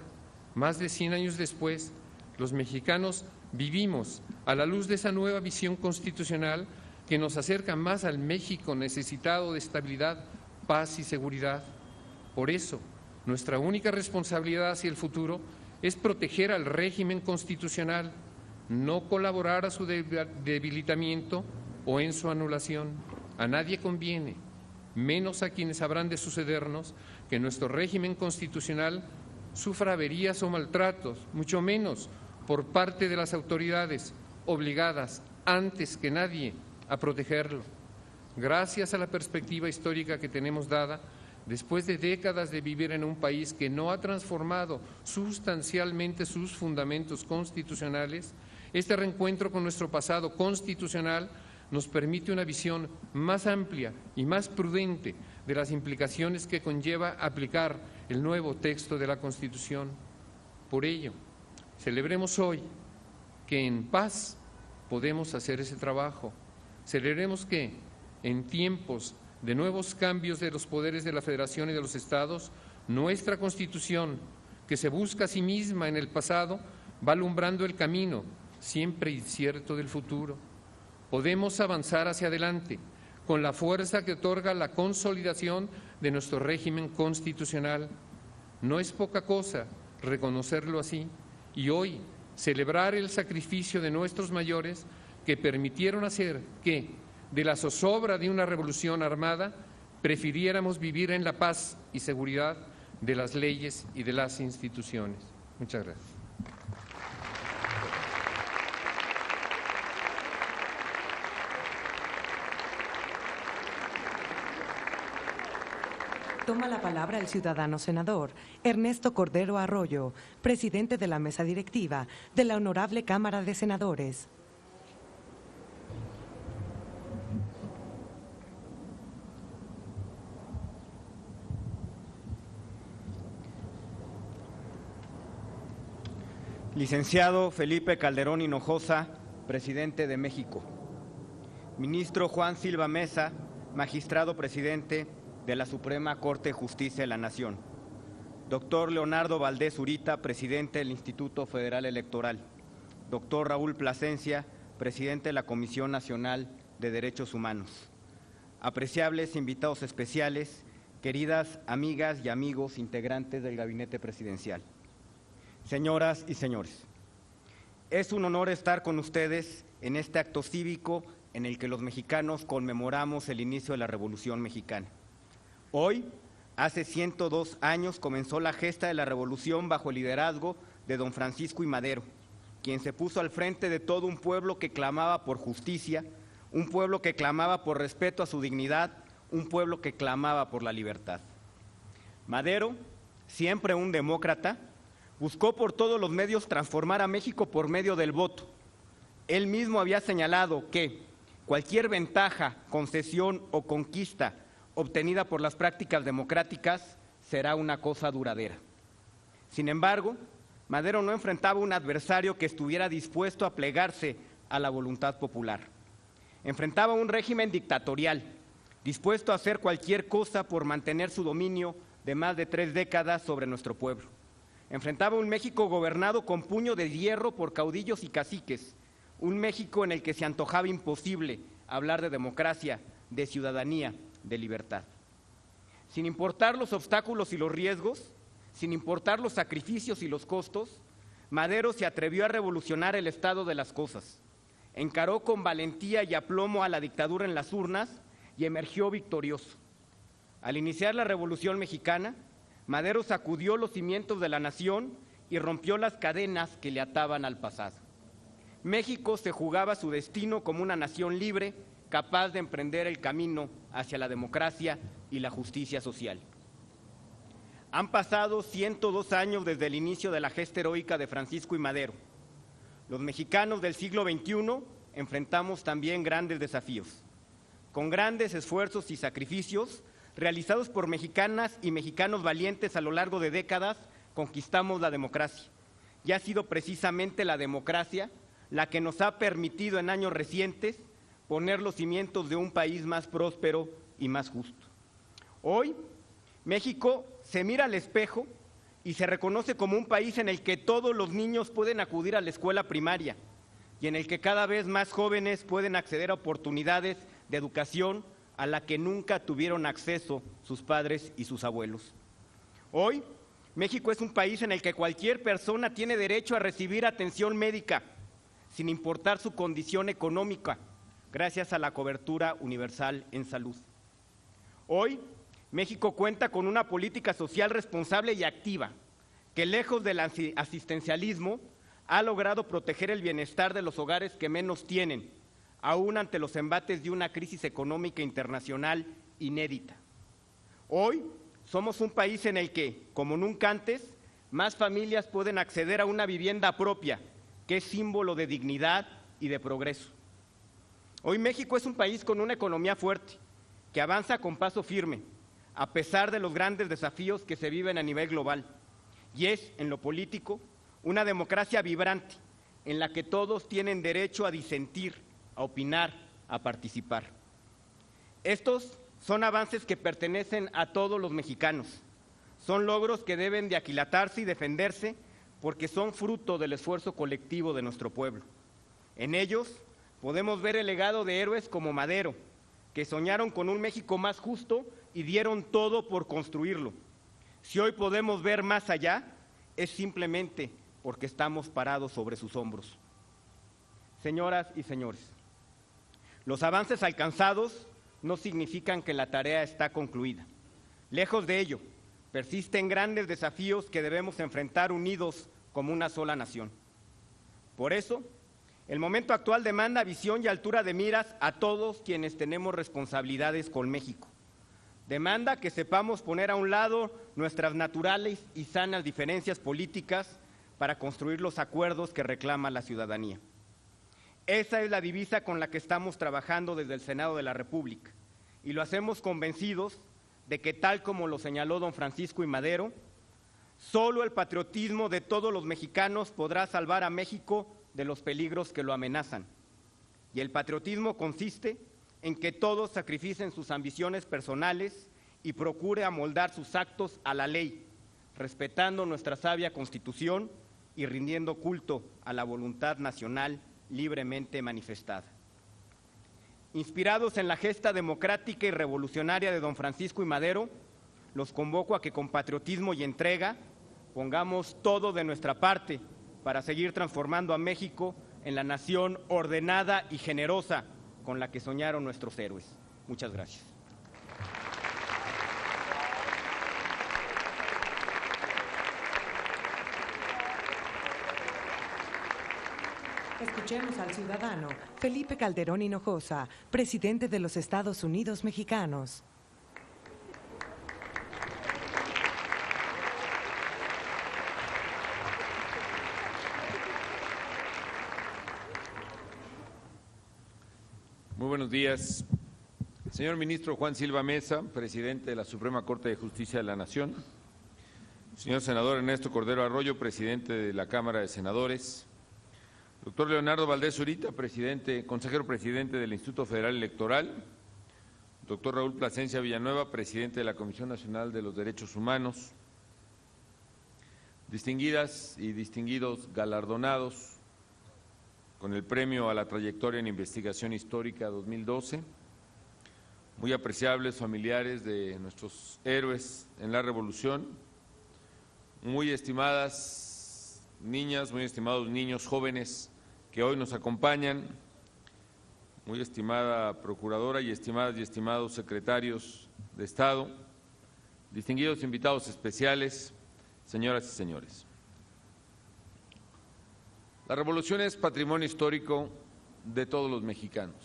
Speaker 4: más de 100 años después, los mexicanos vivimos a la luz de esa nueva visión constitucional que nos acerca más al México necesitado de estabilidad, paz y seguridad. Por eso, nuestra única responsabilidad hacia el futuro es proteger al régimen constitucional, no colaborar a su debilitamiento o en su anulación. A nadie conviene, menos a quienes habrán de sucedernos, que nuestro régimen constitucional sufra averías o maltratos, mucho menos por parte de las autoridades, obligadas antes que nadie a protegerlo. Gracias a la perspectiva histórica que tenemos dada, después de décadas de vivir en un país que no ha transformado sustancialmente sus fundamentos constitucionales, este reencuentro con nuestro pasado constitucional nos permite una visión más amplia y más prudente de las implicaciones que conlleva aplicar el nuevo texto de la Constitución. Por ello, celebremos hoy que en paz podemos hacer ese trabajo. Celebremos que en tiempos de nuevos cambios de los poderes de la Federación y de los Estados, nuestra Constitución, que se busca a sí misma en el pasado, va alumbrando el camino, siempre incierto, del futuro. Podemos avanzar hacia adelante con la fuerza que otorga la consolidación de nuestro régimen constitucional. No es poca cosa reconocerlo así y hoy celebrar el sacrificio de nuestros mayores que permitieron hacer que, de la zozobra de una revolución armada, prefiriéramos vivir en la paz y seguridad de las leyes y de las instituciones. Muchas gracias.
Speaker 1: Toma la palabra el ciudadano senador Ernesto Cordero Arroyo, presidente de la mesa directiva de la Honorable Cámara de Senadores.
Speaker 5: Licenciado Felipe Calderón Hinojosa, presidente de México. Ministro Juan Silva Mesa, magistrado presidente de la Suprema Corte de Justicia de la Nación. Doctor Leonardo Valdés Zurita, presidente del Instituto Federal Electoral. Doctor Raúl Plasencia, presidente de la Comisión Nacional de Derechos Humanos. Apreciables invitados especiales, queridas amigas y amigos integrantes del Gabinete Presidencial. Señoras y señores, es un honor estar con ustedes en este acto cívico en el que los mexicanos conmemoramos el inicio de la Revolución Mexicana. Hoy, hace 102 años, comenzó la gesta de la Revolución bajo el liderazgo de don Francisco I. Madero, quien se puso al frente de todo un pueblo que clamaba por justicia, un pueblo que clamaba por respeto a su dignidad, un pueblo que clamaba por la libertad. Madero, siempre un demócrata, buscó por todos los medios transformar a México por medio del voto. Él mismo había señalado que cualquier ventaja, concesión o conquista obtenida por las prácticas democráticas será una cosa duradera. Sin embargo, Madero no enfrentaba un adversario que estuviera dispuesto a plegarse a la voluntad popular. Enfrentaba un régimen dictatorial, dispuesto a hacer cualquier cosa por mantener su dominio de más de 3 décadas sobre nuestro pueblo. Enfrentaba un México gobernado con puño de hierro por caudillos y caciques, un México en el que se antojaba imposible hablar de democracia, de ciudadanía, de libertad. Sin importar los obstáculos y los riesgos, sin importar los sacrificios y los costos, Madero se atrevió a revolucionar el estado de las cosas. Encaró con valentía y aplomo a la dictadura en las urnas y emergió victorioso. Al iniciar la Revolución Mexicana, Madero sacudió los cimientos de la nación y rompió las cadenas que le ataban al pasado. México se jugaba su destino como una nación libre, capaz de emprender el camino hacia la democracia y la justicia social. Han pasado 102 años desde el inicio de la gesta heroica de Francisco y Madero. Los mexicanos del siglo XXI enfrentamos también grandes desafíos. Con grandes esfuerzos y sacrificios realizados por mexicanas y mexicanos valientes a lo largo de décadas, conquistamos la democracia. Y ha sido precisamente la democracia la que nos ha permitido en años recientes poner los cimientos de un país más próspero y más justo. Hoy, México se mira al espejo y se reconoce como un país en el que todos los niños pueden acudir a la escuela primaria y en el que cada vez más jóvenes pueden acceder a oportunidades de educación a la que nunca tuvieron acceso sus padres y sus abuelos. Hoy, México es un país en el que cualquier persona tiene derecho a recibir atención médica, sin importar su condición económica, gracias a la cobertura universal en salud. Hoy, México cuenta con una política social responsable y activa, que lejos del asistencialismo, ha logrado proteger el bienestar de los hogares que menos tienen, aún ante los embates de una crisis económica internacional inédita. Hoy somos un país en el que, como nunca antes, más familias pueden acceder a una vivienda propia, que es símbolo de dignidad y de progreso. Hoy México es un país con una economía fuerte, que avanza con paso firme, a pesar de los grandes desafíos que se viven a nivel global. Y es, en lo político, una democracia vibrante, en la que todos tienen derecho a disentir, a opinar, a participar. Estos son avances que pertenecen a todos los mexicanos. Son logros que deben de aquilatarse y defenderse porque son fruto del esfuerzo colectivo de nuestro pueblo. En ellos podemos ver el legado de héroes como Madero, que soñaron con un México más justo y dieron todo por construirlo. Si hoy podemos ver más allá, es simplemente porque estamos parados sobre sus hombros. Señoras y señores, los avances alcanzados no significan que la tarea está concluida. Lejos de ello, persisten grandes desafíos que debemos enfrentar unidos como una sola nación. Por eso, el momento actual demanda visión y altura de miras a todos quienes tenemos responsabilidades con México. Demanda que sepamos poner a un lado nuestras naturales y sanas diferencias políticas para construir los acuerdos que reclama la ciudadanía. Esa es la divisa con la que estamos trabajando desde el Senado de la República y lo hacemos convencidos de que, tal como lo señaló don Francisco y Madero, solo el patriotismo de todos los mexicanos podrá salvar a México de los peligros que lo amenazan. Y el patriotismo consiste en que todos sacrificen sus ambiciones personales y procure amoldar sus actos a la ley, respetando nuestra sabia Constitución y rindiendo culto a la voluntad nacional libremente manifestada. Inspirados en la gesta democrática y revolucionaria de don Francisco y Madero, los convoco a que con patriotismo y entrega pongamos todo de nuestra parte para seguir transformando a México en la nación ordenada y generosa con la que soñaron nuestros héroes. Muchas gracias.
Speaker 1: Escuchemos al ciudadano Felipe Calderón Hinojosa, presidente de los Estados Unidos Mexicanos.
Speaker 6: Muy buenos días. Señor ministro Juan Silva Mesa, presidente de la Suprema Corte de Justicia de la Nación.
Speaker 4: Señor senador Ernesto Cordero Arroyo, presidente de la Cámara de Senadores. Doctor Leonardo Valdés Zurita, consejero presidente del Instituto Federal Electoral. Doctor Raúl Plasencia Villanueva, presidente de la Comisión Nacional de los Derechos Humanos. Distinguidas y distinguidos galardonados con el Premio a la Trayectoria en Investigación Histórica 2012, muy apreciables familiares de nuestros héroes en la Revolución, muy estimadas niñas, muy estimados niños jóvenes que hoy nos acompañan, muy estimada Procuradora y estimadas y estimados secretarios de Estado, distinguidos invitados especiales, señoras y señores. La Revolución es patrimonio histórico de todos los mexicanos.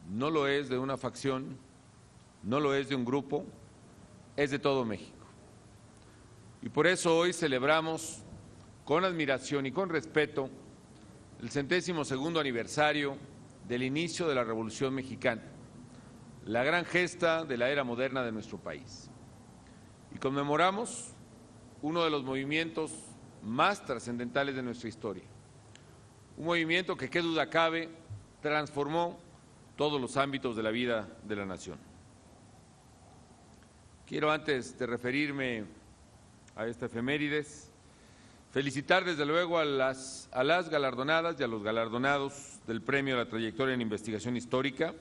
Speaker 4: No lo es de una facción, no lo es de un grupo, es de todo México. Y por eso hoy celebramos con admiración y con respeto el 102º aniversario del inicio de la Revolución Mexicana, la gran gesta de la era moderna de nuestro país. Y conmemoramos uno de los movimientos más trascendentales de nuestra historia, un movimiento que, qué duda cabe, transformó todos los ámbitos de la vida de la nación. Quiero, antes de referirme a esta efemérides, felicitar desde luego a las galardonadas y a los galardonados del Premio a la Trayectoria en Investigación Histórica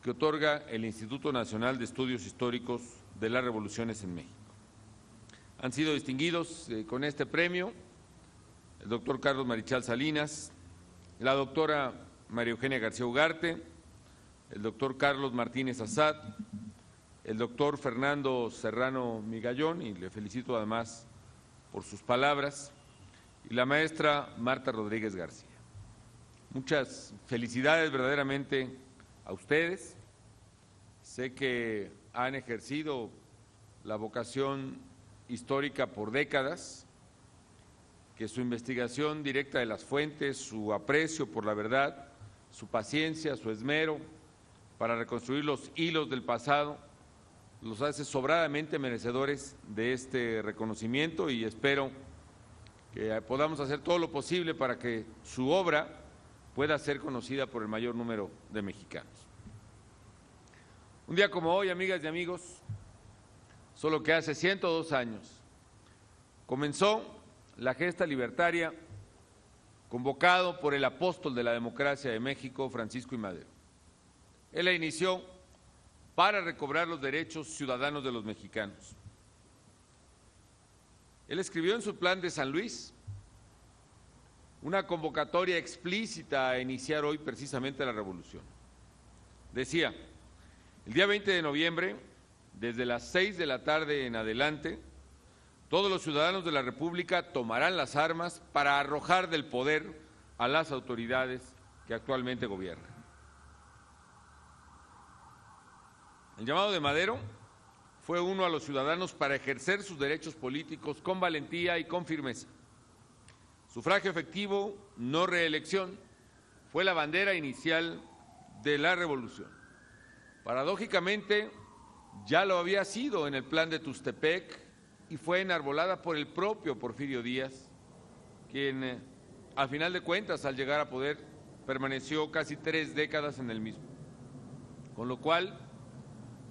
Speaker 4: que otorga el Instituto Nacional de Estudios Históricos de las Revoluciones en México. Han sido distinguidos con este premio el doctor Carlos Marichal Salinas, la doctora María Eugenia García Ugarte, el doctor Carlos Martínez Assad, el doctor Fernando Serrano Migallón, y le felicito además por sus palabras, y la maestra Marta Rodríguez García. Muchas felicidades verdaderamente a ustedes. Sé que han ejercido la vocación histórica por décadas, que su investigación directa de las fuentes, su aprecio por la verdad, su paciencia, su esmero para reconstruir los hilos del pasado, los hace sobradamente merecedores de este reconocimiento, y espero que podamos hacer todo lo posible para que su obra pueda ser conocida por el mayor número de mexicanos. Un día como hoy, amigas y amigos, solo que hace 102 años, comenzó la gesta libertaria convocado por el apóstol de la democracia de México, Francisco I. Madero. Él la inició para recobrar los derechos ciudadanos de los mexicanos. Él escribió en su Plan de San Luis una convocatoria explícita a iniciar hoy precisamente la revolución. Decía: el día 20 de noviembre, desde las 6 de la tarde en adelante, todos los ciudadanos de la República tomarán las armas para arrojar del poder a las autoridades que actualmente gobiernan. El llamado de Madero fue uno a los ciudadanos para ejercer sus derechos políticos con valentía y con firmeza. Sufragio efectivo, no reelección, fue la bandera inicial de la revolución. Paradójicamente, ya lo había sido en el Plan de Tustepec y fue enarbolada por el propio Porfirio Díaz, quien, al final de cuentas, al llegar a poder, permaneció casi 3 décadas en el mismo. Con lo cual,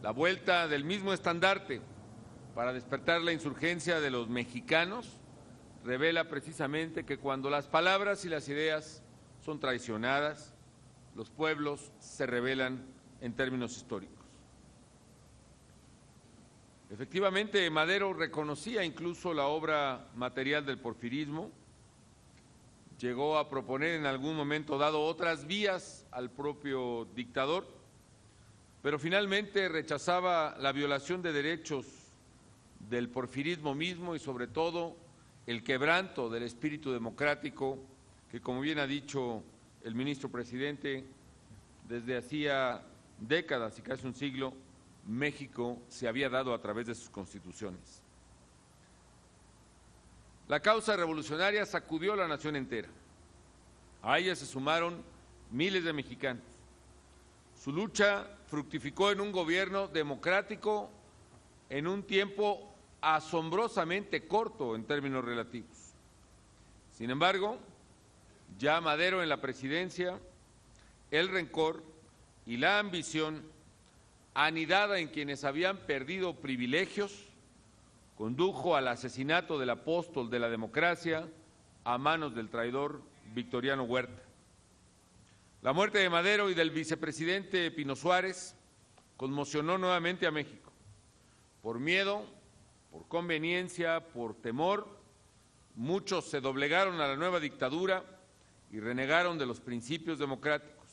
Speaker 4: la vuelta del mismo estandarte para despertar la insurgencia de los mexicanos revela precisamente que cuando las palabras y las ideas son traicionadas, los pueblos se rebelan en términos históricos. Efectivamente, Madero reconocía incluso la obra material del porfirismo, llegó a proponer en algún momento dado otras vías al propio dictador, pero finalmente rechazaba la violación de derechos del porfirismo mismo y sobre todo el quebranto del espíritu democrático que, como bien ha dicho el ministro presidente, desde hacía décadas y casi un siglo, México se había dado a través de sus constituciones. La causa revolucionaria sacudió a la nación entera. A ella se sumaron miles de mexicanos. Su lucha fructificó en un gobierno democrático en un tiempo
Speaker 6: asombrosamente corto en términos relativos. Sin embargo, ya Madero en la presidencia, el rencor y la ambición, anidada en quienes habían perdido privilegios, condujo al asesinato del apóstol de la democracia a manos del traidor Victoriano Huerta. La muerte de Madero y del vicepresidente Pino Suárez conmocionó nuevamente a México. Por miedo, por conveniencia, por temor, muchos se doblegaron a la nueva dictadura y renegaron de los principios democráticos.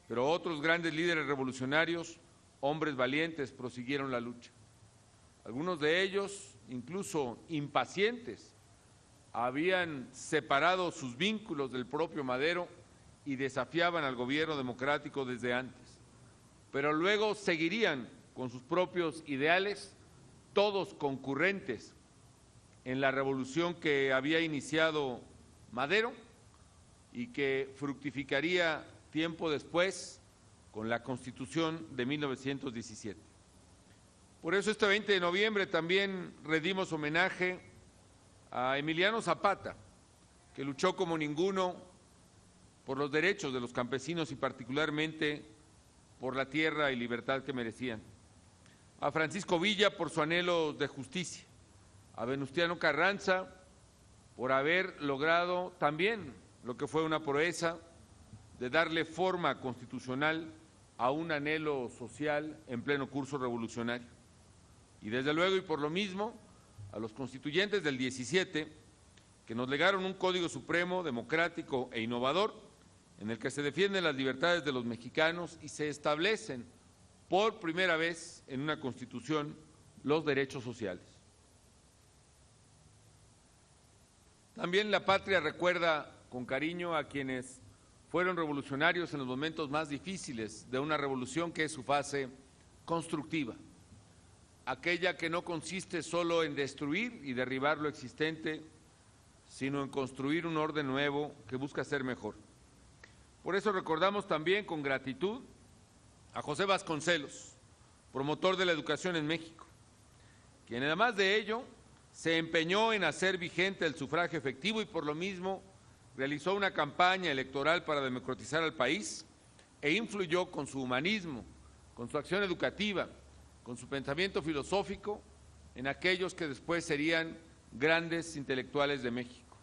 Speaker 6: Pero otros grandes líderes revolucionarios, hombres valientes, prosiguieron la lucha. Algunos de ellos, incluso impacientes, habían separado sus vínculos del propio Madero y desafiaban al gobierno democrático desde antes. Pero luego seguirían con sus propios ideales, todos concurrentes en la revolución que había iniciado Madero y que fructificaría tiempo después con la Constitución de 1917. Por eso este 20 de noviembre también rendimos homenaje a Emiliano Zapata, que luchó como ninguno por los derechos de los campesinos y particularmente por la tierra y libertad que merecían. A Francisco Villa por su anhelo de justicia, a Venustiano Carranza por haber logrado también lo que fue una proeza de darle forma constitucional a un anhelo social en pleno curso revolucionario. Y desde luego, y por lo mismo, a los constituyentes del 17, que nos legaron un Código Supremo democrático e innovador, en el que se defienden las libertades de los mexicanos y se establecen por primera vez en una Constitución los derechos sociales. También la patria recuerda con cariño a quienes fueron revolucionarios en los momentos más difíciles de una revolución que es su fase constructiva, aquella que no consiste solo en destruir y derribar lo existente, sino en construir un orden nuevo que busca ser mejor. Por eso recordamos también con gratitud a José Vasconcelos, promotor de la educación en México, quien además de ello se empeñó en hacer vigente el sufragio efectivo y por lo mismo realizó una campaña electoral para democratizar al país e influyó con su humanismo, con su acción educativa, con su pensamiento filosófico en aquellos que después serían grandes intelectuales de México,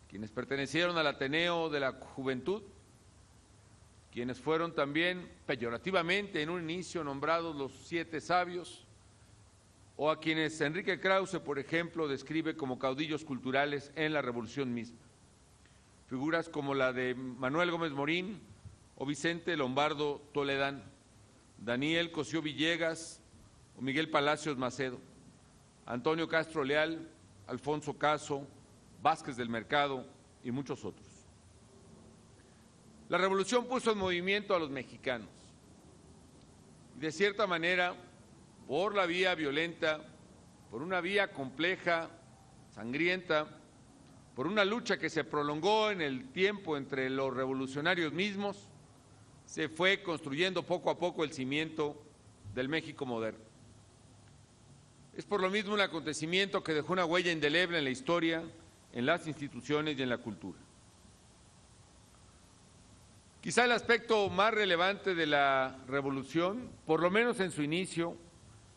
Speaker 6: quienes pertenecieron al Ateneo de la Juventud, quienes fueron también peyorativamente en un inicio nombrados los 7 sabios, o a quienes Enrique Krause, por ejemplo, describe como caudillos culturales en la Revolución misma. Figuras como la de Manuel Gómez Morín o Vicente Lombardo Toledano, Daniel Cosío Villegas o Miguel Palacios Macedo, Antonio Castro Leal, Alfonso Caso, Vázquez del Mercado y muchos otros. La revolución puso en movimiento a los mexicanos y de cierta manera, por la vía violenta, por una vía compleja, sangrienta, por una lucha que se prolongó en el tiempo entre los revolucionarios mismos, se fue construyendo poco a poco el cimiento del México moderno. Es por lo mismo un acontecimiento que dejó una huella indeleble en la historia, en las instituciones y en la cultura. Quizá el aspecto más relevante de la revolución, por lo menos en su inicio,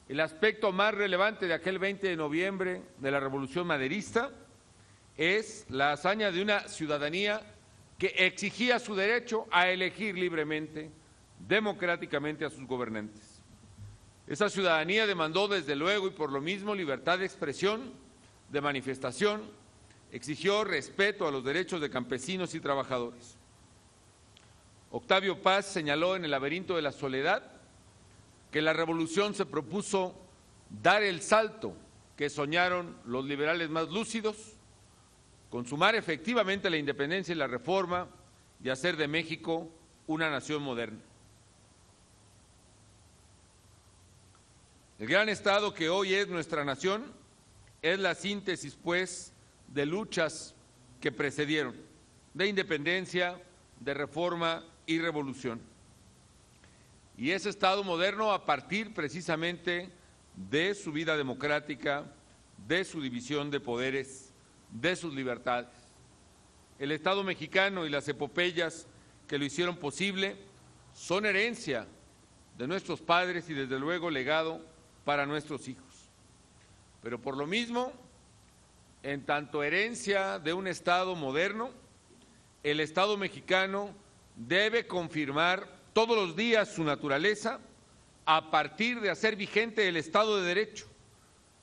Speaker 6: el aspecto más relevante de aquel 20 de noviembre de la revolución maderista, es la hazaña de una ciudadanía que exigía su derecho a elegir libremente, democráticamente a sus gobernantes. Esa ciudadanía demandó desde luego y por lo mismo libertad de expresión, de manifestación, exigió respeto a los derechos de campesinos y trabajadores. Octavio Paz señaló en El laberinto de la soledad que la revolución se propuso dar el salto que soñaron los liberales más lúcidos, consumar efectivamente la independencia y la reforma y hacer de México una nación moderna. El gran Estado que hoy es nuestra nación es la síntesis, pues, de luchas que precedieron, de independencia, de reforma y revolución. Y ese Estado moderno, a partir precisamente de su vida democrática, de su división de poderes, de sus libertades. El Estado mexicano y las epopeyas que lo hicieron posible son herencia de nuestros padres y desde luego legado para nuestros hijos. Pero por lo mismo, en tanto herencia de un Estado moderno, el Estado mexicano debe confirmar todos los días su naturaleza a partir de hacer vigente el Estado de Derecho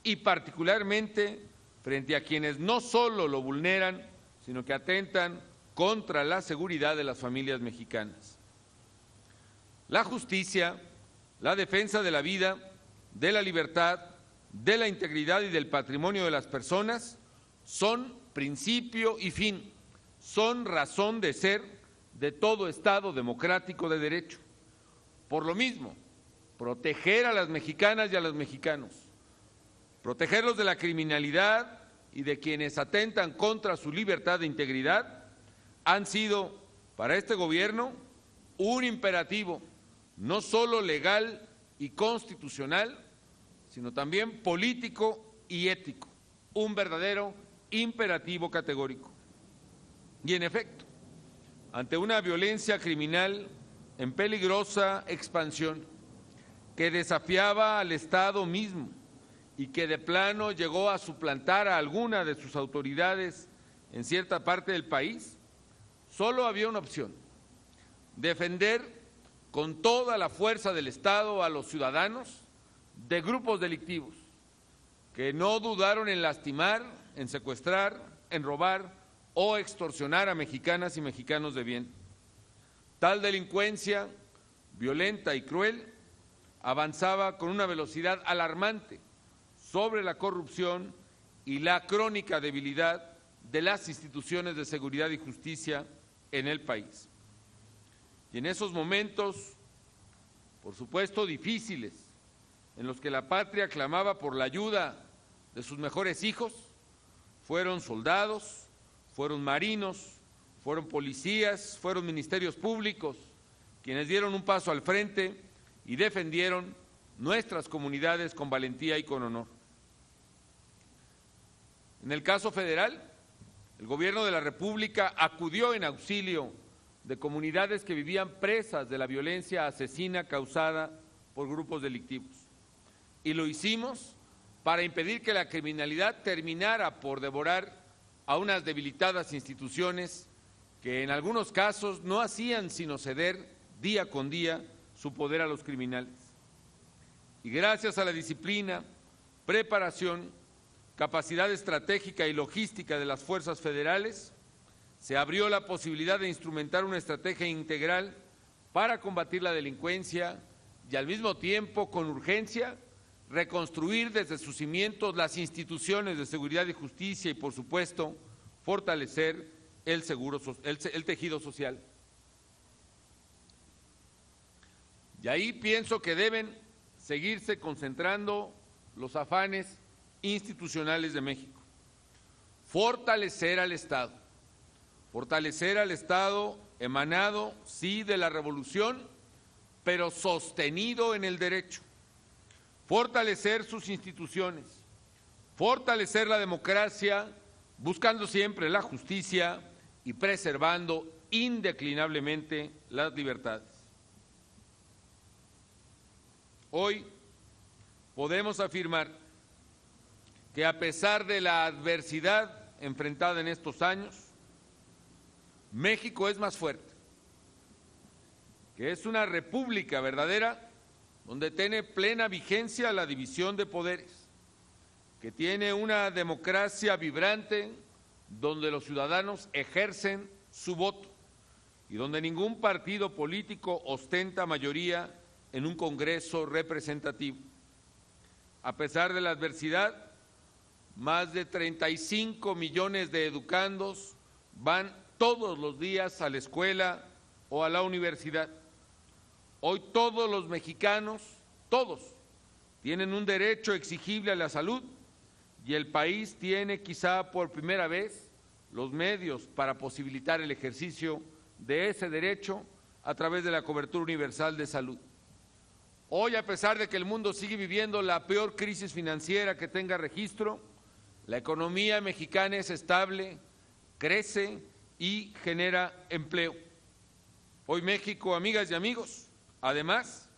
Speaker 6: y particularmente frente a quienes no solo lo vulneran, sino que atentan contra la seguridad de las familias mexicanas. La justicia, la defensa de la vida, de la libertad, de la integridad y del patrimonio de las personas son principio y fin, son razón de ser de todo Estado democrático de derecho. Por lo mismo, proteger a las mexicanas y a los mexicanos, protegerlos de la criminalidad y de quienes atentan contra su libertad e integridad, han sido para este gobierno un imperativo, no solo legal y constitucional, sino también político y ético, un verdadero imperativo categórico. Y en efecto, ante una violencia criminal en peligrosa expansión, que desafiaba al Estado mismo y que de plano llegó a suplantar a alguna de sus autoridades en cierta parte del país, solo había una opción: defender con toda la fuerza del Estado a los ciudadanos de grupos delictivos que no dudaron en lastimar, en secuestrar, en robar o extorsionar a mexicanas y mexicanos de bien. Tal delincuencia violenta y cruel avanzaba con una velocidad alarmante sobre la corrupción y la crónica debilidad de las instituciones de seguridad y justicia en el país. Y en esos momentos, por supuesto difíciles, en los que la patria clamaba por la ayuda de sus mejores hijos, fueron soldados, fueron marinos, fueron policías, fueron ministerios públicos quienes dieron un paso al frente y defendieron nuestras comunidades con valentía y con honor. En el caso federal, el gobierno de la República acudió en auxilio de comunidades que vivían presas de la violencia asesina causada por grupos delictivos. Y lo hicimos para impedir que la criminalidad terminara por devorar a unas debilitadas instituciones que en algunos casos no hacían sino ceder día con día su poder a los criminales. Y gracias a la disciplina, preparación, capacidad estratégica y logística de las fuerzas federales, se abrió la posibilidad de instrumentar una estrategia integral para combatir la delincuencia y al mismo tiempo, con urgencia, reconstruir desde sus cimientos las instituciones de seguridad y justicia y, por supuesto, fortalecer el tejido social. Y ahí pienso que deben seguirse concentrando los afanes institucionales de México. Fortalecer al Estado emanado, sí, de la revolución, pero sostenido en el derecho. Fortalecer sus instituciones, fortalecer la democracia, buscando siempre la justicia y preservando indeclinablemente las libertades. Hoy podemos afirmar que a pesar de la adversidad enfrentada en estos años, México es más fuerte, que es una república verdadera donde tiene plena vigencia la división de poderes, que tiene una democracia vibrante donde los ciudadanos ejercen su voto y donde ningún partido político ostenta mayoría en un Congreso representativo. A pesar de la adversidad, más de 35 millones de educandos van todos los días a la escuela o a la universidad. Hoy todos los mexicanos, todos, tienen un derecho exigible a la salud y el país tiene quizá por primera vez los medios para posibilitar el ejercicio de ese derecho a través de la cobertura universal de salud. Hoy, a pesar de que el mundo sigue viviendo la peor crisis financiera que tenga registro, la economía mexicana es estable, crece y genera empleo. Hoy México, amigas y amigos, además,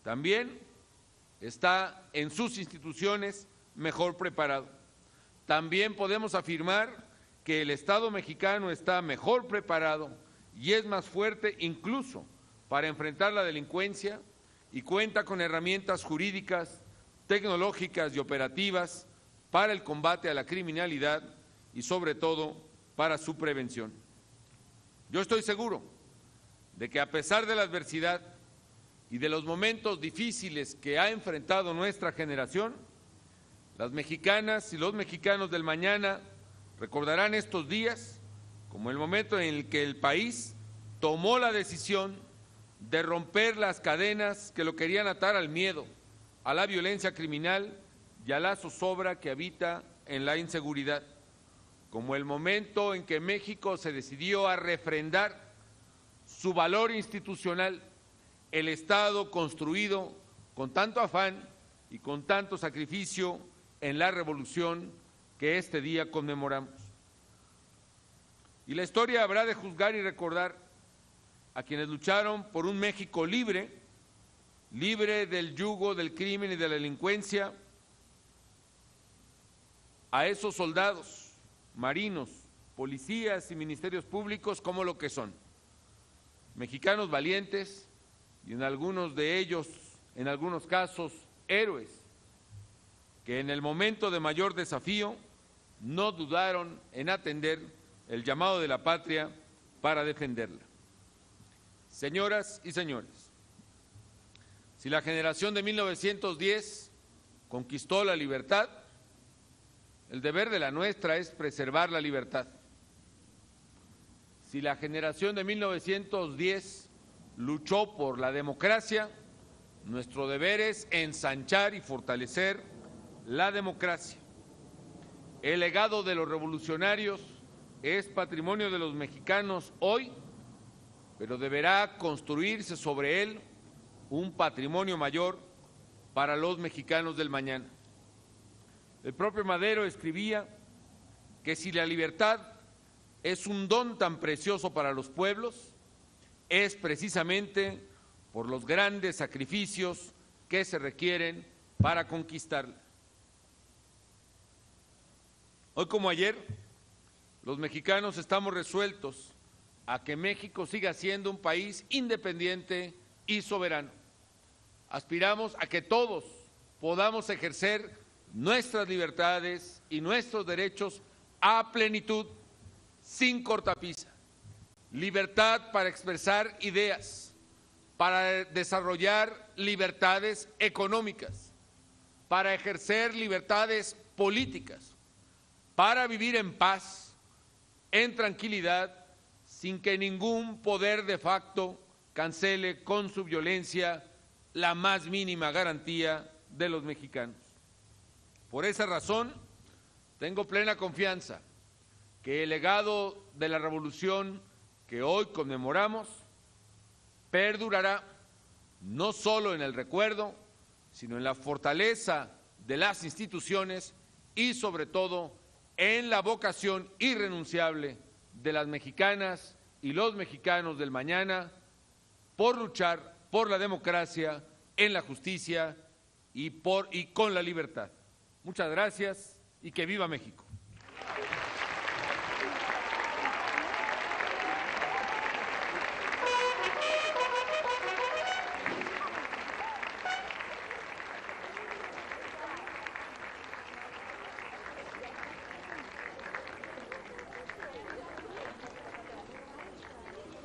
Speaker 6: también está en sus instituciones mejor preparado. También podemos afirmar que el Estado mexicano está mejor preparado y es más fuerte incluso para enfrentar la delincuencia y cuenta con herramientas jurídicas, tecnológicas y operativas para el combate a la criminalidad y sobre todo para su prevención. Yo estoy seguro de que a pesar de la adversidad y de los momentos difíciles que ha enfrentado nuestra generación, las mexicanas y los mexicanos del mañana recordarán estos días como el momento en el que el país tomó la decisión de romper las cadenas que lo querían atar al miedo, a la violencia criminal y a la zozobra que habita en la inseguridad, como el momento en que México se decidió a refrendar su valor institucional, el Estado construido con tanto afán y con tanto sacrificio en la revolución que este día conmemoramos. Y la historia habrá de juzgar y recordar a quienes lucharon por un México libre, libre del yugo del crimen y de la delincuencia, a esos soldados, marinos, policías y ministerios públicos como lo que son, mexicanos valientes y en algunos de ellos, en algunos casos, héroes, que en el momento de mayor desafío no dudaron en atender el llamado de la patria para defenderla. Señoras y señores, si la generación de 1910 conquistó la libertad, el deber de la nuestra es preservar la libertad. Si la generación de 1910 luchó por la democracia, nuestro deber es ensanchar y fortalecer la democracia. El legado de los revolucionarios es patrimonio de los mexicanos hoy, pero deberá construirse sobre él un patrimonio mayor para los mexicanos del mañana. El propio Madero escribía que si la libertad es un don tan precioso para los pueblos, es precisamente por los grandes sacrificios que se requieren para conquistarla. Hoy como ayer, los mexicanos estamos resueltos a que México siga siendo un país independiente y soberano. Aspiramos a que todos podamos ejercer nuestras libertades y nuestros derechos a plenitud, sin cortapisa. Libertad para expresar ideas, para desarrollar libertades económicas, para ejercer libertades políticas, para vivir en paz, en tranquilidad, sin que ningún poder de facto cancele con su violencia la más mínima garantía de los mexicanos. Por esa razón, tengo plena confianza que el legado de la revolución que hoy conmemoramos perdurará no solo en el recuerdo, sino en la fortaleza de las instituciones y sobre todo en la vocación irrenunciable de las mexicanas y los mexicanos del mañana por luchar por la democracia, en la justicia y con la libertad. Muchas gracias y que viva México.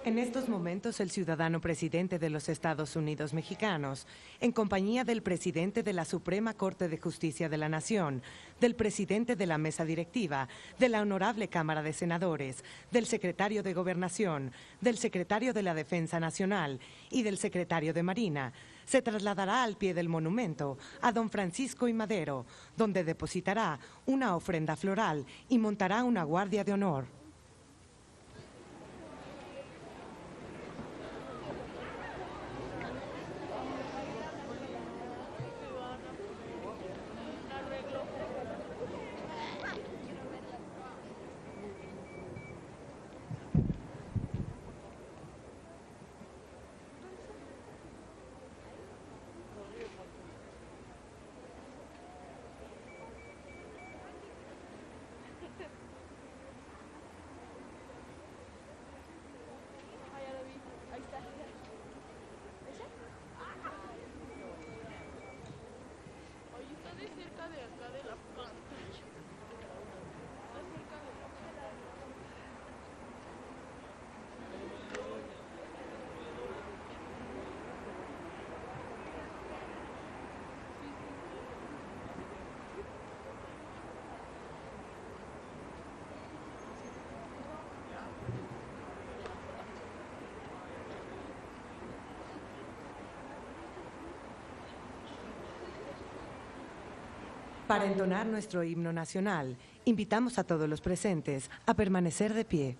Speaker 1: En estos momentos, el ciudadano presidente de los Estados Unidos mexicanos, en compañía del presidente de la Suprema Corte de Justicia de la Nación, del presidente de la mesa directiva, de la Honorable Cámara de Senadores, del secretario de Gobernación, del secretario de la Defensa Nacional y del secretario de Marina, se trasladará al pie del monumento a don Francisco I. Madero, donde depositará una ofrenda floral y montará una guardia de honor. Para entonar nuestro himno nacional, invitamos a todos los presentes a permanecer de pie.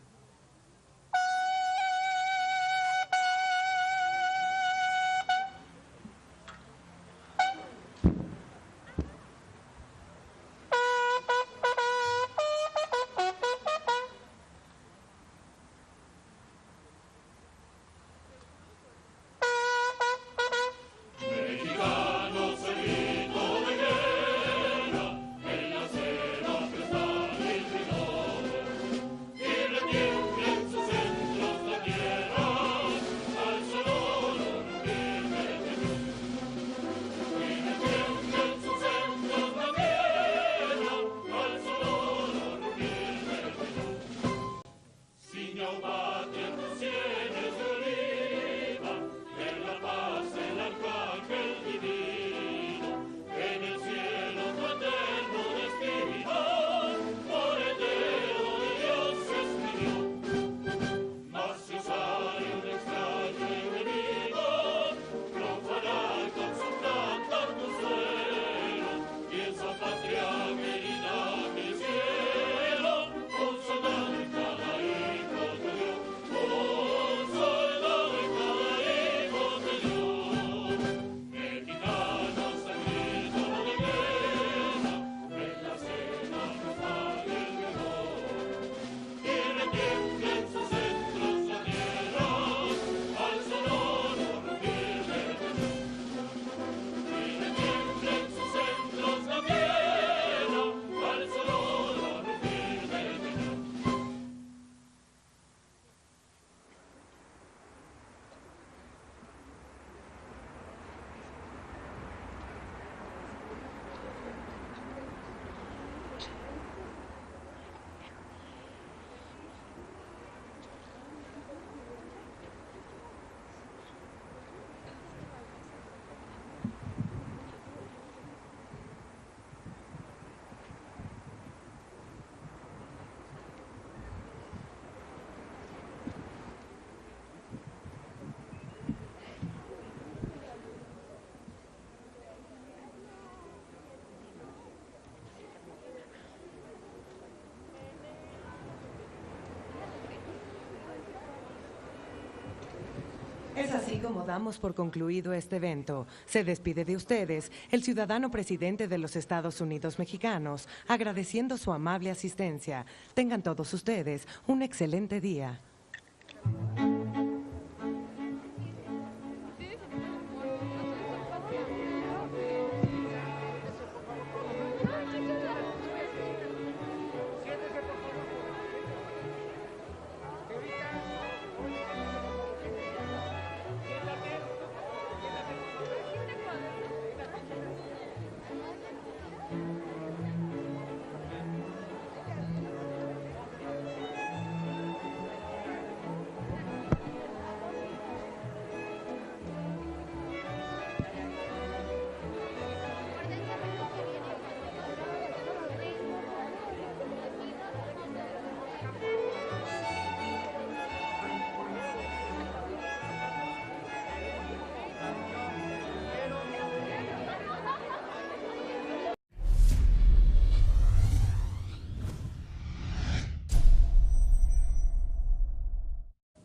Speaker 1: Es así como damos por concluido este evento. Se despide de ustedes el ciudadano presidente de los Estados Unidos mexicanos, agradeciendo su amable asistencia. Tengan todos ustedes un excelente día.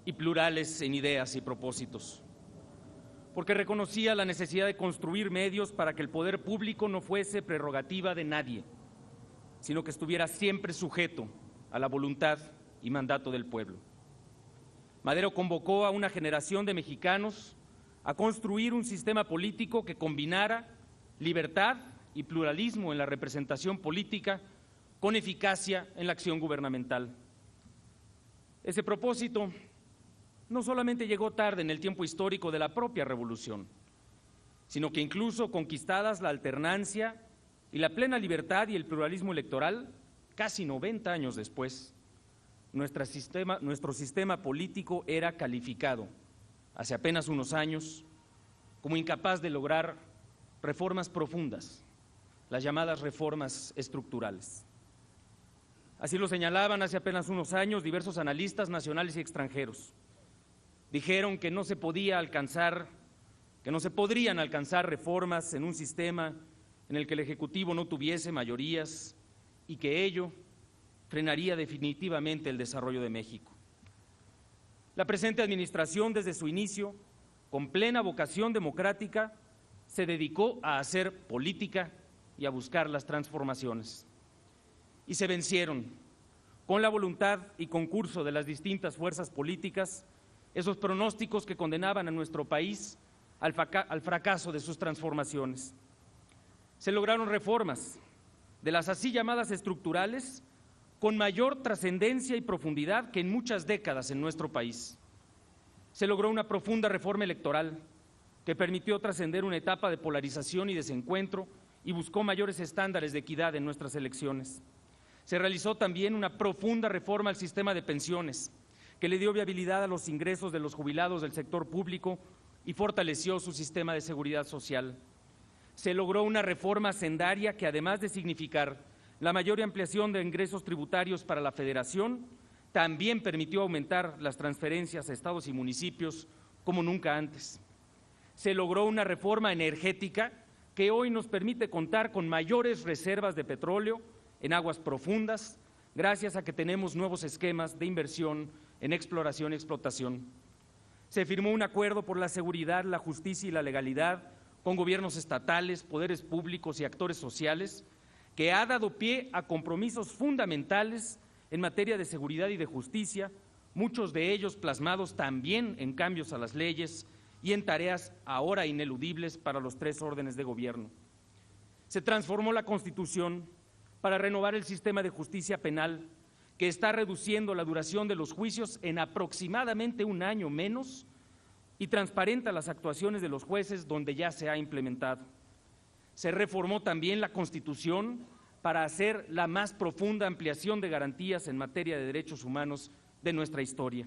Speaker 2: Y plurales en ideas y propósitos, porque reconocía la necesidad de construir medios para que el poder público no fuese prerrogativa de nadie, sino que estuviera siempre sujeto a la voluntad y mandato del pueblo. Madero convocó a una generación de mexicanos a construir un sistema político que combinara libertad y pluralismo en la representación política con eficacia en la acción gubernamental. Ese propósito no solamente llegó tarde en el tiempo histórico de la propia revolución, sino que incluso conquistadas la alternancia y la plena libertad y el pluralismo electoral, casi 90 años después, nuestro sistema político era calificado, hace apenas unos años, como incapaz de lograr reformas profundas, las llamadas reformas estructurales. Así lo señalaban hace apenas unos años diversos analistas nacionales y extranjeros. Dijeron que no se podían alcanzar reformas en un sistema en el que el Ejecutivo no tuviese mayorías y que ello frenaría definitivamente el desarrollo de México. La presente administración, desde su inicio, con plena vocación democrática, se dedicó a hacer política y a buscar las transformaciones. Y se vencieron, con la voluntad y concurso de las distintas fuerzas políticas, esos pronósticos que condenaban a nuestro país al fracaso de sus transformaciones. Se lograron reformas, de las así llamadas estructurales, con mayor trascendencia y profundidad que en muchas décadas en nuestro país. Se logró una profunda reforma electoral que permitió trascender una etapa de polarización y desencuentro y buscó mayores estándares de equidad en nuestras elecciones. Se realizó también una profunda reforma al sistema de pensiones, que le dio viabilidad a los ingresos de los jubilados del sector público y fortaleció su sistema de seguridad social. Se logró una reforma hacendaria que, además de significar la mayor ampliación de ingresos tributarios para la Federación, también permitió aumentar las transferencias a estados y municipios como nunca antes. Se logró una reforma energética que hoy nos permite contar con mayores reservas de petróleo en aguas profundas, gracias a que tenemos nuevos esquemas de inversión en exploración y explotación. Se firmó un acuerdo por la seguridad, la justicia y la legalidad con gobiernos estatales, poderes públicos y actores sociales, que ha dado pie a compromisos fundamentales en materia de seguridad y de justicia, muchos de ellos plasmados también en cambios a las leyes y en tareas ahora ineludibles para los tres órdenes de gobierno. Se transformó la Constitución para renovar el sistema de justicia penal, que está reduciendo la duración de los juicios en aproximadamente un año menos y transparenta las actuaciones de los jueces donde ya se ha implementado. Se reformó también la Constitución para hacer la más profunda ampliación de garantías en materia de derechos humanos de nuestra historia.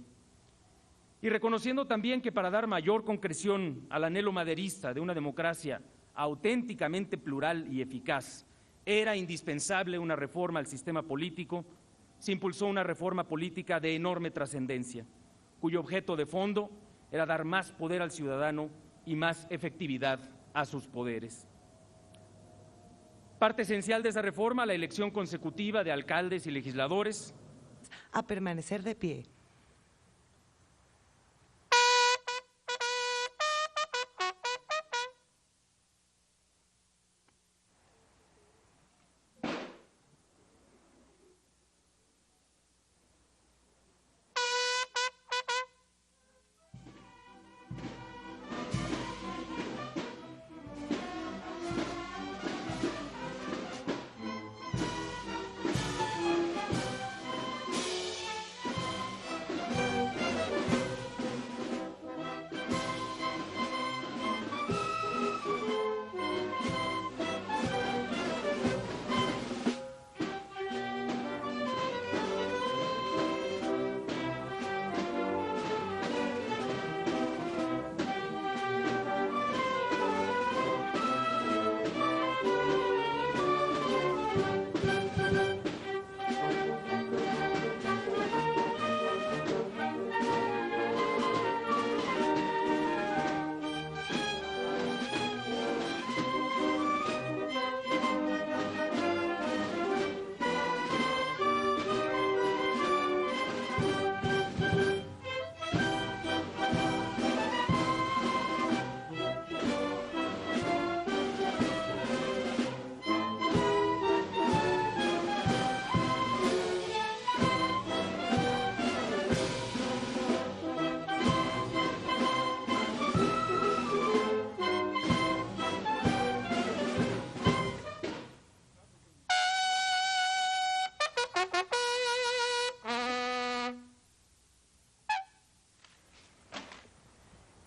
Speaker 2: Y reconociendo también que para dar mayor concreción al anhelo maderista de una democracia auténticamente plural y eficaz, era indispensable una reforma al sistema político, se impulsó una reforma política de enorme trascendencia, cuyo objeto de fondo era dar más poder al ciudadano y más efectividad a sus poderes. Parte esencial de esa reforma, la elección consecutiva de alcaldes y legisladores.
Speaker 1: A permanecer de pie.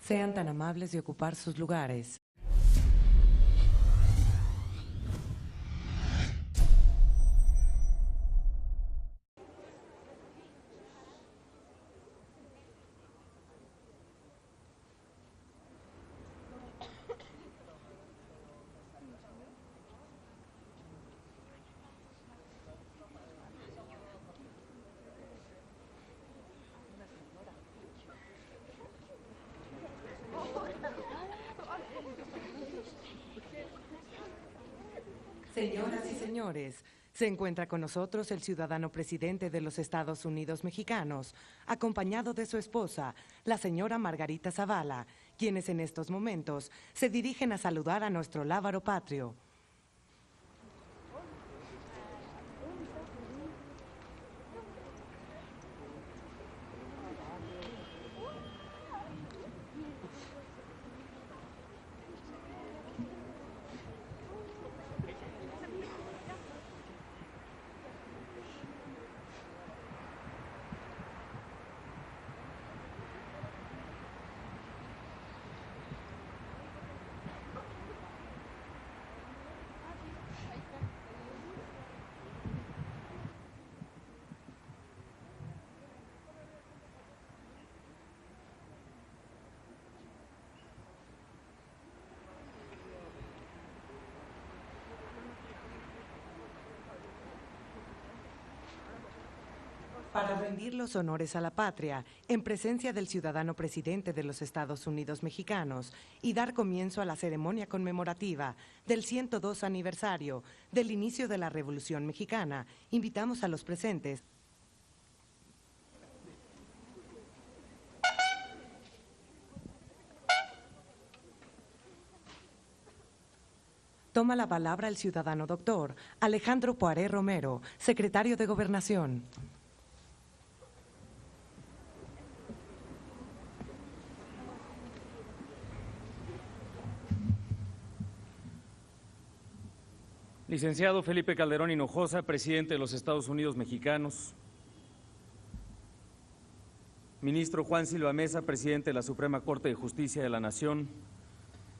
Speaker 1: Sean tan amables de ocupar sus lugares. Señoras y señores, se encuentra con nosotros el ciudadano presidente de los Estados Unidos mexicanos, acompañado de su esposa, la señora Margarita Zavala, quienes en estos momentos se dirigen a saludar a nuestro lábaro patrio. Para rendir los honores a la patria, en presencia del ciudadano presidente de los Estados Unidos mexicanos, y dar comienzo a la ceremonia conmemorativa del 102 aniversario del inicio de la Revolución Mexicana, invitamos a los presentes. Toma la palabra el ciudadano doctor Alejandro Poiré Romero, secretario de Gobernación.
Speaker 2: Licenciado Felipe Calderón Hinojosa, presidente de los Estados Unidos mexicanos. Ministro Juan Silva Mesa, presidente de la Suprema Corte de Justicia de la Nación.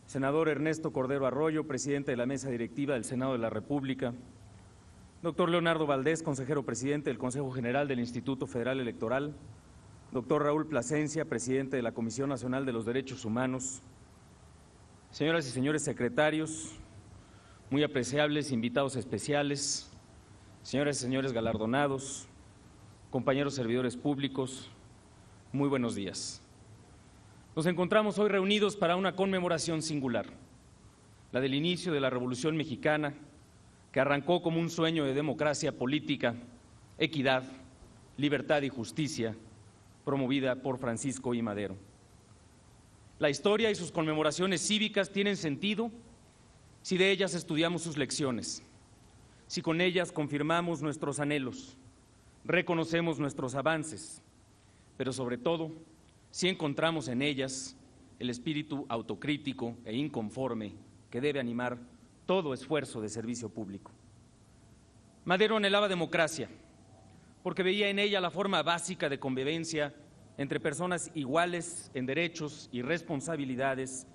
Speaker 2: Senador Ernesto Cordero Arroyo, presidente de la Mesa Directiva del Senado de la República. Doctor Leonardo Valdés, consejero presidente del Consejo General del Instituto Federal Electoral. Doctor Raúl Plasencia, presidente de la Comisión Nacional de los Derechos Humanos. Señoras y señores secretarios, muy apreciables invitados especiales, señoras y señores galardonados, compañeros servidores públicos, muy buenos días. Nos encontramos hoy reunidos para una conmemoración singular, la del inicio de la Revolución Mexicana, que arrancó como un sueño de democracia política, equidad, libertad y justicia, promovida por Francisco I. Madero. La historia y sus conmemoraciones cívicas tienen sentido si de ellas estudiamos sus lecciones, si con ellas confirmamos nuestros anhelos, reconocemos nuestros avances, pero sobre todo, si encontramos en ellas el espíritu autocrítico e inconforme que debe animar todo esfuerzo de servicio público. Madero anhelaba democracia, porque veía en ella la forma básica de convivencia entre personas iguales en derechos y responsabilidades